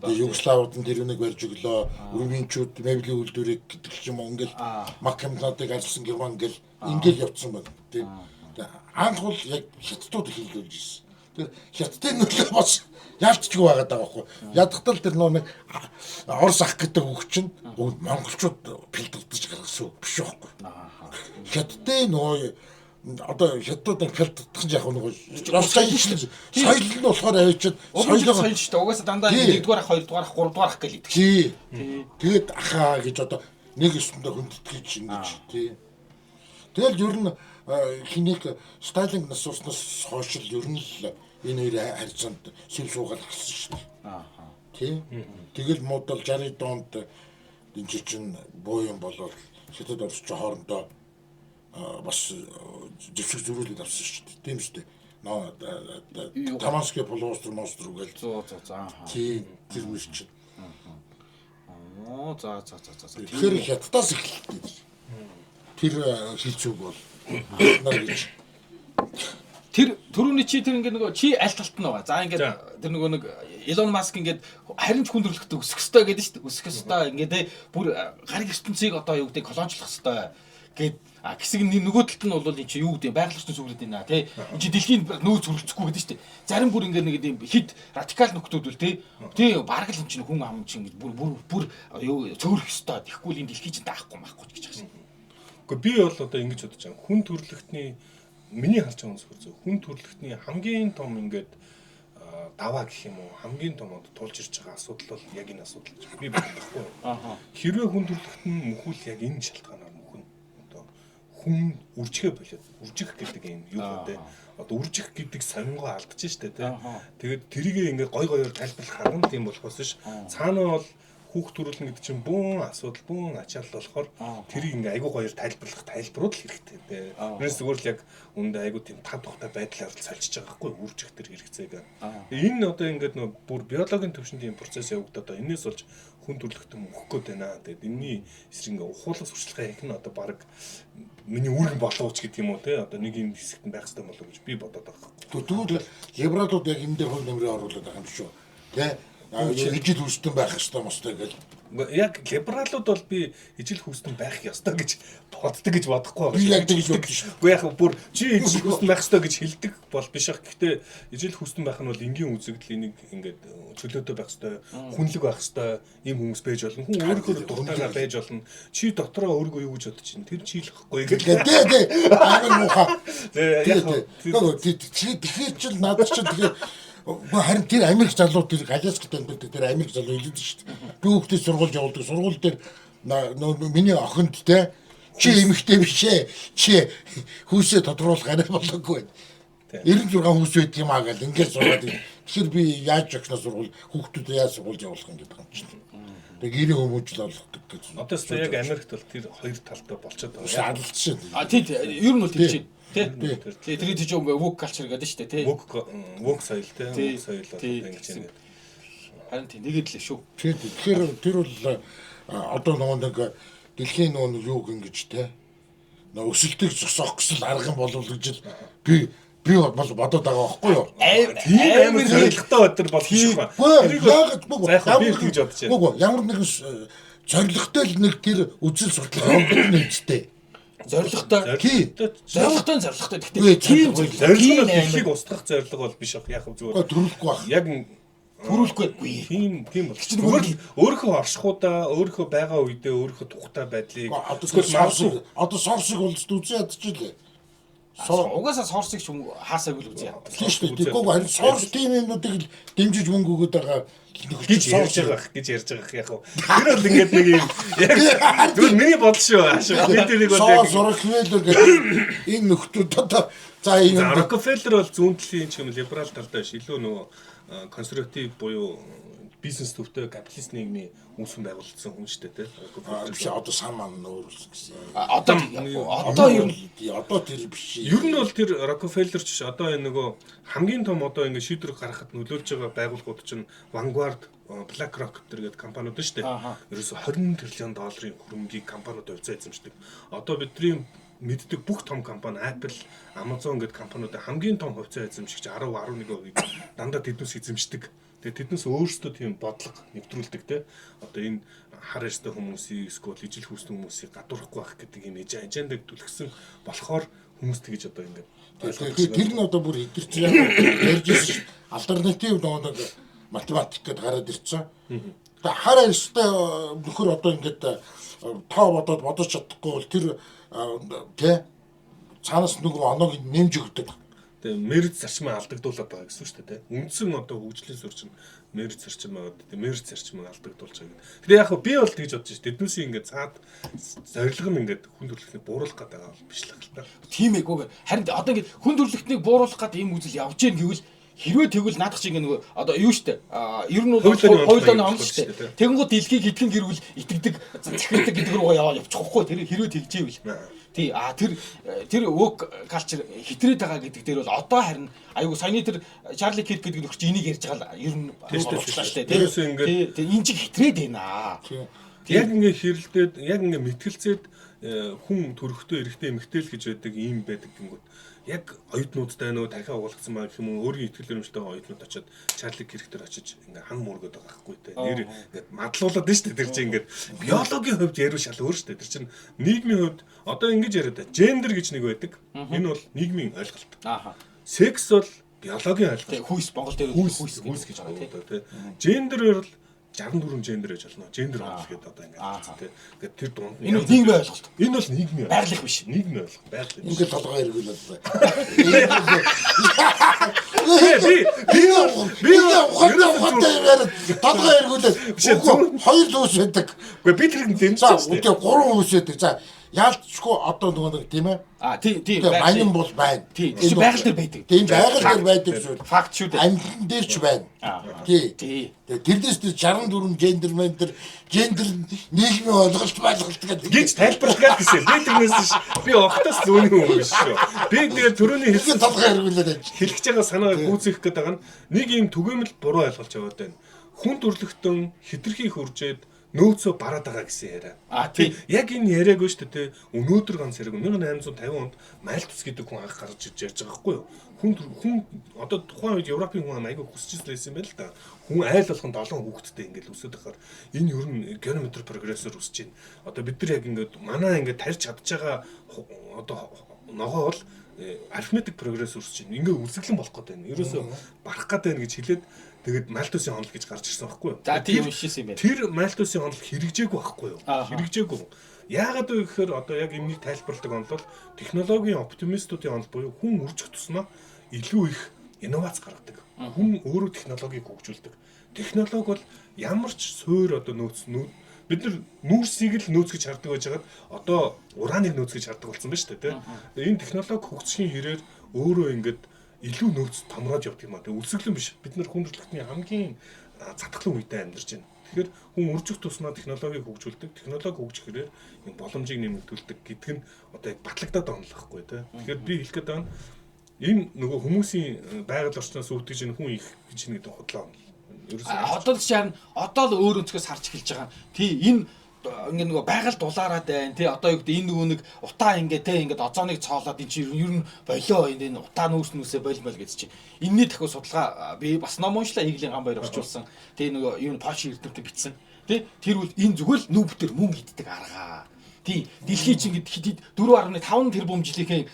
Югославууд нь тэр үнийг барьж өглөө. Румынчууд меблийн үйлдвэрийг гэдэг юм уу ингээл маккомбинатыг арилсан герман ингээл ингээл явцсан байна. Тийм. Анх бол яг хятадууд хэлүүлж ирсэн. Тэр хятадын нөлөө бас яалтчгүй байгаад байгаа байхгүй. Ядахтал тэр нэг Орос ах гэдэг үг чинь монголчууд бэлдэж гаргасан үг биш байхгүй. Хятадын нөгөө одоо хятадын бэлдэх яг нөгөө соёл нь болохоор авчиад соёл шүү дээ. Угаасаа дандаа 1-р ах, 2-р ах, 3-р ах гэж хэлдэг. Тий. Тэгээд ахаа гэж одоо нэг өсөндөө хүндэтгэж ингэж тий. Тэгэл ер нь хинийг Сталин насууснаас хойш л ер нь л энэ хоёр харьцаанд сэв суугаад гисэн шүү дээ. Тий. Тэгэл модал 60-д онд энэ чинь боо юм болоод хятад Орос ч хоорондоо бас зэвсэг зөрүүлээд авсан шүү дээ. Тийм шүү дээ. Таманский полуостров монстр үгээл. Тий. Тэр мөр чинь. За. Тэгэхээр хятадаас эхэлдэг. Тэр хилцүүг бол нар гэж тэр түрүүний чи тэр ингээд нөгөө чи аль талт нь байгаа. За ингээд тэр нөгөө нэг Elon Musk ингээд харин ч хүн төрөлхтөд өсөх ёстой гэдэг шүү дээ. Өсөх ёстой. Ингээд бүр гариг ертөнцийг одоо юу гэдэг колоничлох ёстой гэд хэсэг нь нөгөө талд нь бол энэ чи юу гэдэг байгаль орчны сүглэд байна тий. Энд чи дэлхийн нөөц хөрөлцөхгүй гэдэг шүү дээ. Зарим бүр ингээд нэг юм хит радикал нөхдүүд үл тий. Тий бараг л энэ чинь хүн ам чинь ингээд бүр юу цөөрөх ёстой. Тэгэхгүй л энэ дэлхий чинь даахгүй маахгүй гэж хэлсэн. Гэхдээ би бол одоо ингэж бодож байгаа. Хүн төрөлхтний миний харж байгаа зүйл зөв. Хүн төрөлхтний хамгийн том ингээд даваа гэх юм уу хамгийн том одоо тулж ирж байгаа асуудал бол яг энэ асуудал гэж би бодохгүй. Хэрвээ хүн төрөлхт нь мөхөл яг энэ шалтгаанаар мөхөн одоо хүн үржихэ болоод үржих гэдэг юм юу гэдэг одоо үржих гэдэг сонгоо алдчих штэ тий. Тэгээд тэрийг ингээд гой гоёор тайлбарлах харган тийм болохоос ш цаана бол хүүхд төрүүлнэ гэдэг чинь бүүн асуудал бүүн ачаал болохоор тэрийг ингээ айгуу гоёор тайлбарлах тайлбарууд л хэрэгтэй тий. Тэрс зүгээр л яг үндэ айгуу тийм тав тухтай байдлаар л сольж байгаа байхгүй үржих төр хэрэгцээг. Энэ одоо ингээд нөө бүр биологийн төвшөнд ийм процесс явагдаад байгаа. Энээс болж хүн төрөлхтөн мөхөх гээд байна. Тэгээд энэний эсрэг ингээ ухуулах сурчлагын их нь одоо баг миний үүрэг болооч гэдэг юм уу тий. Одоо нэг юм хэсэгт байх хэрэгтэй болов гэж би бодоод байгаа. Тэгвэл либералууд яг энэ дээр хөл нэмрээ оруулаад байгаа юм шүү. Тэ ижил хүсдэн байх ёстой мостой гэж. Яг либералууд бол би ижил хүсдэн байх ёстой гэж боддог гэж бодохгүй байгаа. Би яг тэгж боддог шүү. Уу яг бүр чи ижил хүсдэн байх ёстой гэж хэлдэг бол биш ах. Гэхдээ ижил хүсдэн байх нь бол энгийн үзэгдэл энийг ингээд чөлөөтэй байх ёстой, хүнлэг байх ёстой ийм хүмүүс байж болно. Хүн өөрөөр дуртайгаар байж болно. Чи дотроо өөргөө юу гэж бодож чинь тэр чи хэлэхгүй гэх. Тий. Амар муухай. Яг чи тэгэхээр ч надад ч тэгэхээр харин тэр Америк залууд тэр Аляскад амьдардаг тэр Америк залуу хэлдэг шүү дээ. Би хүүхдээ сургууль явуулдаг. Сургууль дээр миний охинд те чи эмэгтэй биш ээ. Чи хүүсээ тодруулах арай болоогүй. 96 хүүс байдаг юм аа гэл ингээд сургаад. Тэгэхээр би яаж өгснө сургууль хүүхдүүдээ яаж сургууль явуулах юм гэдэг юм чинь. Тэг гэрээ хүмүүжил олгодог гэж. Одоо ч яг Америкт бол тэр хоёр талтай болчиход байгаа. Алдчихсан. Тий ер нь бол тэр чинь тий тэр тийч woke culture гэдэг шүү дээ тий. Woke соёл тий. Woke соёл бол ингэж юм. Харин тий нэгэд л шүү. Тэгэхээр тэр бол одоо нэг дэлхийн нөгөө юуг ингэж те өсөлтийг зогсоох гэсэн арга юм болов гэж би бол бодоод байгаа байхгүй юу? Тийм амар зоригтой өдөр болох юм байна. Тэрийг яг би гэж бодож байна. Үгүй ямар нэг зоригтой л нэг тэр үзэл судлаа явуулдаг нэмжтэй. Зоригтой. Зоригтой. Гэхдээ тийм зориг нь дэлхийг устгах зориг бол биш ах яг зүгээр. Төрүүлэхгүй байх. Яг төрүүлэхгүй. Тийм бол. Зүгээр л өөрийнхөө оршихуудаа өөрийнхөө байгаа үедээ өөрийнхөө тухтай байдлыг одоо сорсыг бол үзээ ядчихлээ. Угаасаа сорсыг ч хаасаагүй л үзье. Тийм шүү дээ. Тэгэхгүй харин сорс тийм юмнуудыг л дэмжиж мөнгө өгöd байгаа гэж ярьж байгаа яг. Тэр бол ингээд нэг юм яг зөв миний бодол шүү. Би тэрийг бол яг Рокфеллер гэдэг энэ нөхдүүд одоо за энэ Рокфеллер бол зүүн талын ч юм либерал талтай биш илүү нөгөө консерватив буюу бизнес төвтэй капиталист нийгмийн үүсгэн байгуулсан хүн шүү дээ тий. Одоо сан маань өөрөөс гэсэн. Одоо тэр биш. Ер нь бол тэр Рокфеллер ч одоо энэ нөгөө хамгийн том одоо ингэ шийдвэр гаргахад нөлөөлж байгаа байгууллагууд чинь Vanguard, BlackRock гэдэг компаниуд шүү дээ. Ерөөсө 20 тэрлион долларын хөрөнгийг компаниуд хувьцаа эзэмшдэг. Одоо бидний мэддэг бүх том компани Apple, Amazon гэдэг компаниудын хамгийн том хувьцаа эзэмшигч 10-11% дандаа тэднээс эзэмшдэг. Тэгээ тэднээс өөрсдөө тийм бодлого нэвтрүүлдэг те. Одоо энэ хар ястай хүмүүсийг эсвэл ижил хүүсний хүмүүсийг гадуурахгүй байх гэдэг юм ажендаг түлхсэн болохоор хүмүүс тэгж одоо ингээд тэр нь одоо бүр идэрч ярьж ирсэн альтернатив нэг математик гэдээ гараад ирсэн. Тэгээ хар ястай нөхөр одоо ингээд тоо бодож чадахгүй бол тэр тэ цаанаас нөгөө оноог нэмж өгдөг. Тэгээ мерц зарчмаа алдагдуулаад байгаа гэсэн шүү дээ. Үндсэн одоо хөгжлийн суурь чинь мерц зарчим байгаа. Тэгээ мерц зарчмыг алдагдуулж байгаа гэдэг. Тэгээ яг би бол тэгж бодож шүү. Тэднүүсийн ингээд цаад зорилго нь ингээд хүн төрөлхтнийг бууруулах гэдэг байгаа биш л хаалта. Тийм ээгүй. Харин одоо ингээд хүн төрөлхтнийг бууруулах гэдэг ийм үзэл явж гэн гэвэл хэрвээ тэгвэл наадах чинь нөгөө одоо юу штэ ер нь бол хоёулаа онц штэ тэгэнгүүт дэлхийг хитгэн гэрвэл итгэдэг захирдаг гэдэг рүү явчих واخхой тэр хэрвээ тэгжээвэл тий тэр woke culture хитрээд байгаа гэдэг дээр бол одоо харин аюу саяны тэр Charlie Kirk гэдэг нөхч энийг ярьж байгаа л ер нь болчихлаа штэ тий энэ чиг хитрээд байна яг ингээ хэрэлдээд яг ингээ мэтгэлцээд хүн төрөхтөө эрэхтэй эмэгтэй л гэж байдаг ийм байдаг гингүүд яг оюутнуудтай нөө дахиад уулгацсан маа гэх юм уу өөрийн ихтгэл баримттай оюутнууд очиод Чарлиг хэрэгтэр очиж ингээ хам мөргөд байгаа байхгүй те. Нэр ингээ мадлуулаад нь шүү дээ. Тэр чинь ингээ биологийн хувьд яруу шал өөр шүү дээ. Тэр чинь нийгмийн хувьд одоо ингэж яриад байна. Гендер гэж нэг байдаг. Энэ бол нийгмийн ойлголт. Секс бол биологийн ойлголт. Хүйс Монгол дээр хүйс гэж байгаа тийм. Гендер бол 64 гендер гэж болно. Гендер ойлголт гэдэг одоо ингээд тийм. Ингээд тэр дунд энэ нийгмийн ойлголт. Энэ бол нийгмийн байгаль биш. Нийгмийн ойлголт. Байгаль. Ингээд толгой эргүүлээд би ухаантай яриад толгой эргүүлээд хоёр дүүс байдаг. Үгүй би тэр нэг за үгүй гурван хүмүүс байдаг. За яалтчгүй одоо нөгөө тийм ээ. Тийм. Баян бол байна. Тийм. Байгаль дээр байдаг. Тийм байгаль дээр байдаг шүү. Факт шүү дээ. Амьтан дээр ч байна. Тий. Тэрнээс 64 гендер нийгмийн ойлголт гэдэг. Гэж тайлбарлаад гэсэн. Би тэрнээс би огтоос зүүний хүн биш шүү. Би тэгээ төрөний хэлсэн толгой эргүүлээд хэлж байгаа санаагаа гүйцээх гэдэг байгаа нь нэг юм түгээмэл буруу ойлголж яваад байна. Хүн төрлөختөн хитрхи хуржээд нөөцөө бараад байгаа гэсэн яриа. Тийм. Яг энэ яриаг нь шүү дээ. Өнөөдөр ганц хэрэг 1850 онд Мальтус гэдэг хүн анх гарч ирж ярьж байгаа байхгүй юу? Хүн одоо тухайн үед Европын хүн аягүй хүсэж байсан юм байна л да. Хүн айл болгонд олон хүүхэдтэй ингээд өсөд байхаар энэ ер нь геометр прогрессор өсөж байна. Одоо бид нар яг ингээд манай ингээд тарьж чадж байгаа одоо ногоо бол арифметик прогресс өсөж байна. Ингээд үсгэлэн болох гэдэг байна. Ерөөсө барах гэдэг байна гэж хэлээд тэгээд Мальтусын онол гэж гарч ирсэн байхгүй юу? За тийм шийсэн юм байна. Тэр Мальтусын онол хэрэгжээгүй байхгүй юу? Хэрэгжээгүй. Яагаад вэ гэхээр одоо яг юмыг тайлбарладаг онол бол технологийн оптимистуудын онол буюу хүн үржих тусмаа илүү их инновац гаргадаг. Хүн өөрөө технологиг хөгжүүлдэг. Технологи бол ямар ч суур одоо нөөц бид нар нүүрсийг л нөөц гэж хардаг байж хагаад одоо ураныг нөөц гэж хардаг болсон байна шүү дээ тийм. Энэ технологи хөгжихийн хэрээр өөрөө ингээд илүү нөөц томроод явдаг юм аа. Тэгээ үсгэлэн биш. Бид нар хүн төрөлхтний хамгийн цатгалан үедээ амьдарч байна. Тэгэхээр хүн үржих тусмаа технологиг хөгжүүлдэг. Технологи хөгжихээр юм боломжийг нэмэгдүүлдэг гэдэг нь одоо яг батлагдаад байгаа юм л байхгүй тийм. Тэгэхээр би хэлэх гээд байна. Энэ нөгөө хүмүүсийн байгаль орчноос үүдгэж энэ хүн их гэж нэг худлаа. Одоо чинь одоо л өөр өнцгөөс харж эхэлж байгаа. Тий энэ ингээ нөгөө байгаль дулаараад байна. Тий одоо юу гэдэг энэ нөгөө нэг утаа ингээд озоныг цоолоод энэ чинь ер нь болоо энэ утаа нүүрснүүсээ болмол гэж чинь. Энэний дахиад судалгаа би бас ном уншлаа Иглийн Гамбаяр орчуулсан. Тий нөгөө юу Польшийн эрдэмтэд бичсэн. Тий тэр үл энэ зүгээр л нүүбтэр мөнгө иддэг аргаа. Тий дэлхий чинь ингээд 4.5 тэрбум жилийн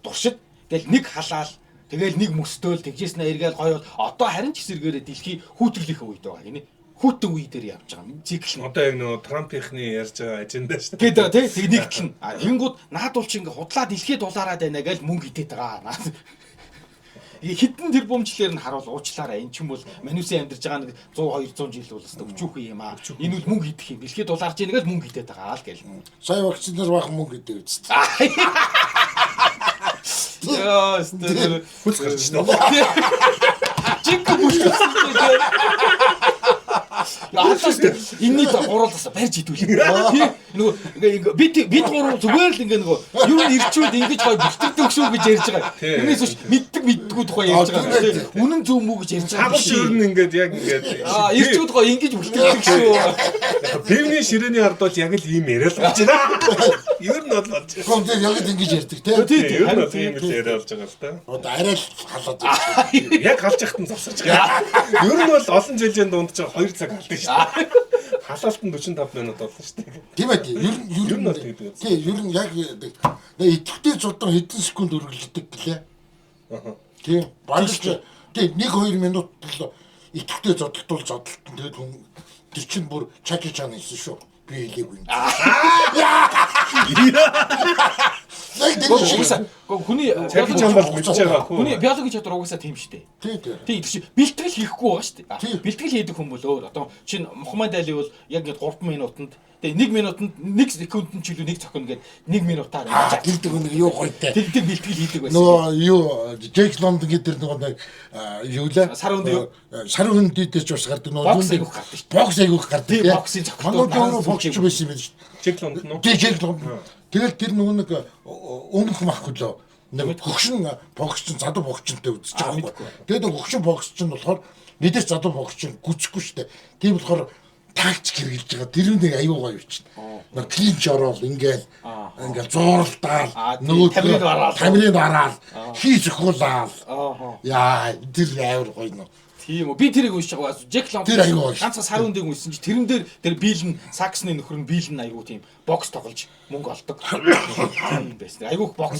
туршид гэл нэг халаал тэгэл нэг мөсtöөл тэгжээснэ эргээл гоё бол одоо харин ч эсэргээрээ дэлхий хүүтрлийнхээ үед байгаа гинэ. Хүүтэн үе дээр явж байгаа юм. Цикл нь. Одоо яг нөгөө Трампийнхны ярьж байгаа аженда шүү дээ. Гэдэг тий. Тэг нэгтэл нь. Тэнгууд наадуул чи ингээ худлаа дэлхийд дулаараад байна гэж мөнгө идээд байгаа. Хэдэн тэрбумжлэр нь харуул уучлаарай. Эн чинь бол Манусын амьдарч байгаа нэг 100 200 жил бол өстой өчүүхэн юм аа. Энэ бол мөнгө идэх юм. Дэлхийд дулаарч ийнэ гэж мөнгө идээд байгаа л гэл. Сая вакцинаар бахан мөнгө идэв үст. Яа, стэр хүч гарч байна. Чиг бүшгсэн. Яатаас энэний гуруулаас барьж идвэл. Нөгөө бид гурав зүгээр л ингээ нөгөө юу н ирчүүд ингэж гой бэлтгэдэг шүү гэж ярьж байгаа. Энэс биш мэддэггүй тухай ярьж байгаа. Үнэн зөв мүү гэж ярьж байгаа. Хагас ер нь ингээд яг ингээд ирчүүд гой ингэж бэлтгэдэг шүү. Бивний ширээний ард бол яг л ийм яриа л болж байна. Ер нь бол болж байна. Гомдэр яг л ингэж ярьдаг тийм. Ер нь бол ийм л яриа болж байгаа л та. Одоо арай л халаад байна. Яг халж яхад нь завсарч байгаа. Ер нь бол олон жилийн дунд ч 2 цаг халдаг шүү дээ. Халаалтанд 45 минут болно шүү дээ. Тийм ээ. Ер нь тэгээд. Тий, ер нь яг идэвхтэй зудан хэдэн секунд үргэлжлэдэг гэлээ. Тийм. Багш тий 1-2 минут л идэвхтэй зодтолтуул зодтолтон тэгээд хүн тэр чинь бүр Чаки Чан хийсэн шүү. Би хэлээгүй юм. Хүний Чаки Чан бол мэдж байгаа хөө. Хүний биологийн чадвар угаасаа тийм шүү дээ. Тийм тийм бэлтгэл хийхгүй байгаа шүү дээ. Бэлтгэл хийдэг хүн бол өөр. Одоо чинь Мухаммад Али бол яг ингэ 3 минутанд тэгээ 1 минутанд 1 секундэд ч илүү 1 цохино гээд 1 минутаар гэдэг нэг юу гойтой. Тэгдэг бэлтгэл хийдэг байсан. Нөгөө юу Джек Лондон гэдэг нөгөө нэг юу лээ. Сар хүнд дээдэж бас гардаг нөгөө бокс айгүйх гардаг. Боксын цохилтууд манай боксч байсан юм байна шүү. Джек Лондон уу? Джек Лондон. Тэгэл тэр нөгөө нэг өмнөх махгүй лөө. Нэг хөгшин боксч задуу боксчтой үзэж байгаа юм. Тэгээд хөгшин боксч нь болохоор мэдээж задуу боксч гүцэхгүй шүү дээ. Тийм болохоор тактик хэрэгжилж байгаа. Тэр нэг аюу гоё чинь. Нэг клинч ороод ингээл зууралдаал нөгөө тамирын бараал хийж өгүүлээ. Яа тэр амар гоё нөө. Тийм үү. Би тэрийг уншиж байгаа. Джек Лонг ганцхан сар үндийг уншсан чи тэрэн дээр тэр бийлэн саксны нөхөр нь бийлэн айгуу тийм бокс тоглож мөнгө олдог. Тийм байсан. Айгуу бокс.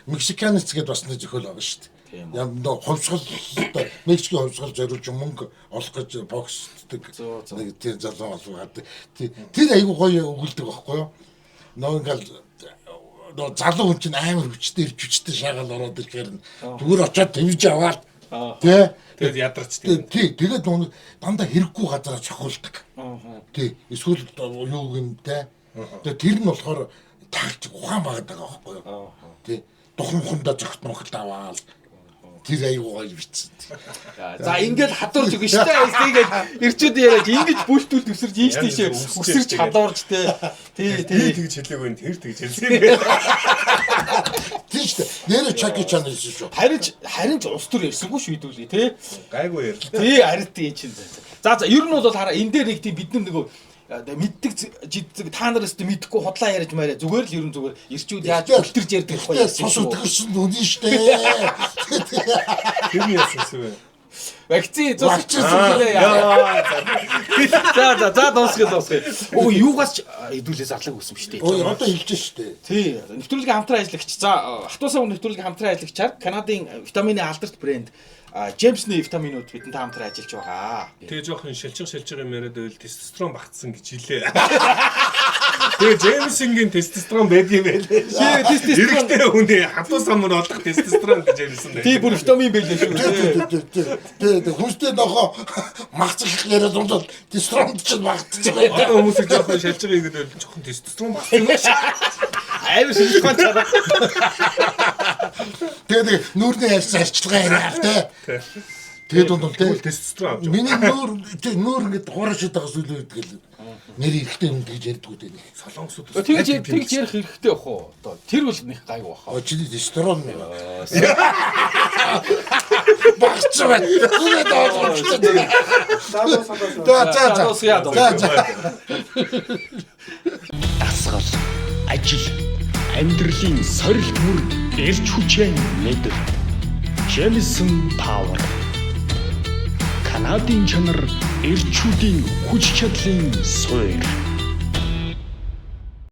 Мексиканец гэдээ бас нэг зохиол байгаа шүү дээ. Ям нөө хувьсгал Мексикийн хувьсгал зориулж мөнгө олох гэж боксдаг. Нэг тийм залуу гардаг. Тэр айгуу гоё өгүүлдэг байхгүй юу? Нөө ингээл залуу хүн чинь амар хүчтэй ирж хүчтэй шаагаал ороод ирэхээр зүгээр очиод тэмж аваад тий тэгээд ядарч тий тэгээд нөө дандаа хэрэггүй газараа чохолдог. Тий эсвэл юу юм те. Тэгээд тэр нь болохоор тактик ухаан багт байгаа байхгүй юу? Тий тухамхандаа зогтноход аваад тэр аюугаа бичсэн. За ингээд хадуурч өгнө шүү дээ. Тэгээд ирчүүд яриад ингэж бүлтүүл төсөрж ийш тийшээ өсөрч хадуурч тий тэгж хэлээгүй тэр тэгж хэлсэн. Тийм шүү дээ. Нэрэ чаки чан хэлсэн шүү. Харин ч ус төр ярьсангүй шүү хэдүүлээ тий. Гайгүй ярьл. Тий арит ий чинь. За ер нь бол хараа энэ дээр нэг тийм бид нар нөгөө мэддэг жиддэг та нараас мэдхгүй худлаа ярьж маарэ зүгээр л ерөн зүгээр ирчүүд яаж өлтөрж ярьдаг вэ? Сус өгсөн үнэн шүү дээ. Тэр нь яасан бэ? Вакцин зурчихсан яа. За дуусгая. Оо юугаас хэдүүлээ зарлаг өгсөн шүү дээ. Өө одоо хэлж шүү дээ. Тий. Нэвтрүүлгийн хамтран ажиллагч. За хатуусаа нэвтрүүлгийн хамтран ажиллагчаар Канадын витамины алдарт брэнд Джеймсний витаминууд бидэнтэй хамтран ажиллаж байгаа. Тэгээ жоохон шилжих юм яриад байвал тестостерон багтсан гэж хэлээ. Тэгээ Джеймсингийн тестостерон байдгийн байлээ. Тестостерон эрэгтэй хүний хатуу самар олох тестостерон гэж ярьсан байх. Тий бүр витамин байлээ шүү. Тэгээ хүнстэй нохоо магцах яриад дундаа тестостерон ч багтсан. Одоо хүмүүсийг жоохон шилжих юм гэдэг жоохон тестостерон багтсан. Айвар шилжих чараа. Тэгээ нүүрний арчилгаа яриа те. Тэгээд дундал те тестостерон авч. Миний нүүр ингээд хуурашид байгаа зүйл байдаг л. Нэр ихтэй юм гэж ярьдгүү дээ. Солонгосууд тэгж ярих хэрэгтэй бах уу? Одоо тэр бол нэг гайгүй баха. Чиний тестостерон багч байна. Үнэ Дасгал, ажил, амьдралын сорилт мөр эрч хүчээр мэдэр. Jameson Power. Канадын чанар эрчүүдийн хүч чадлын суурь.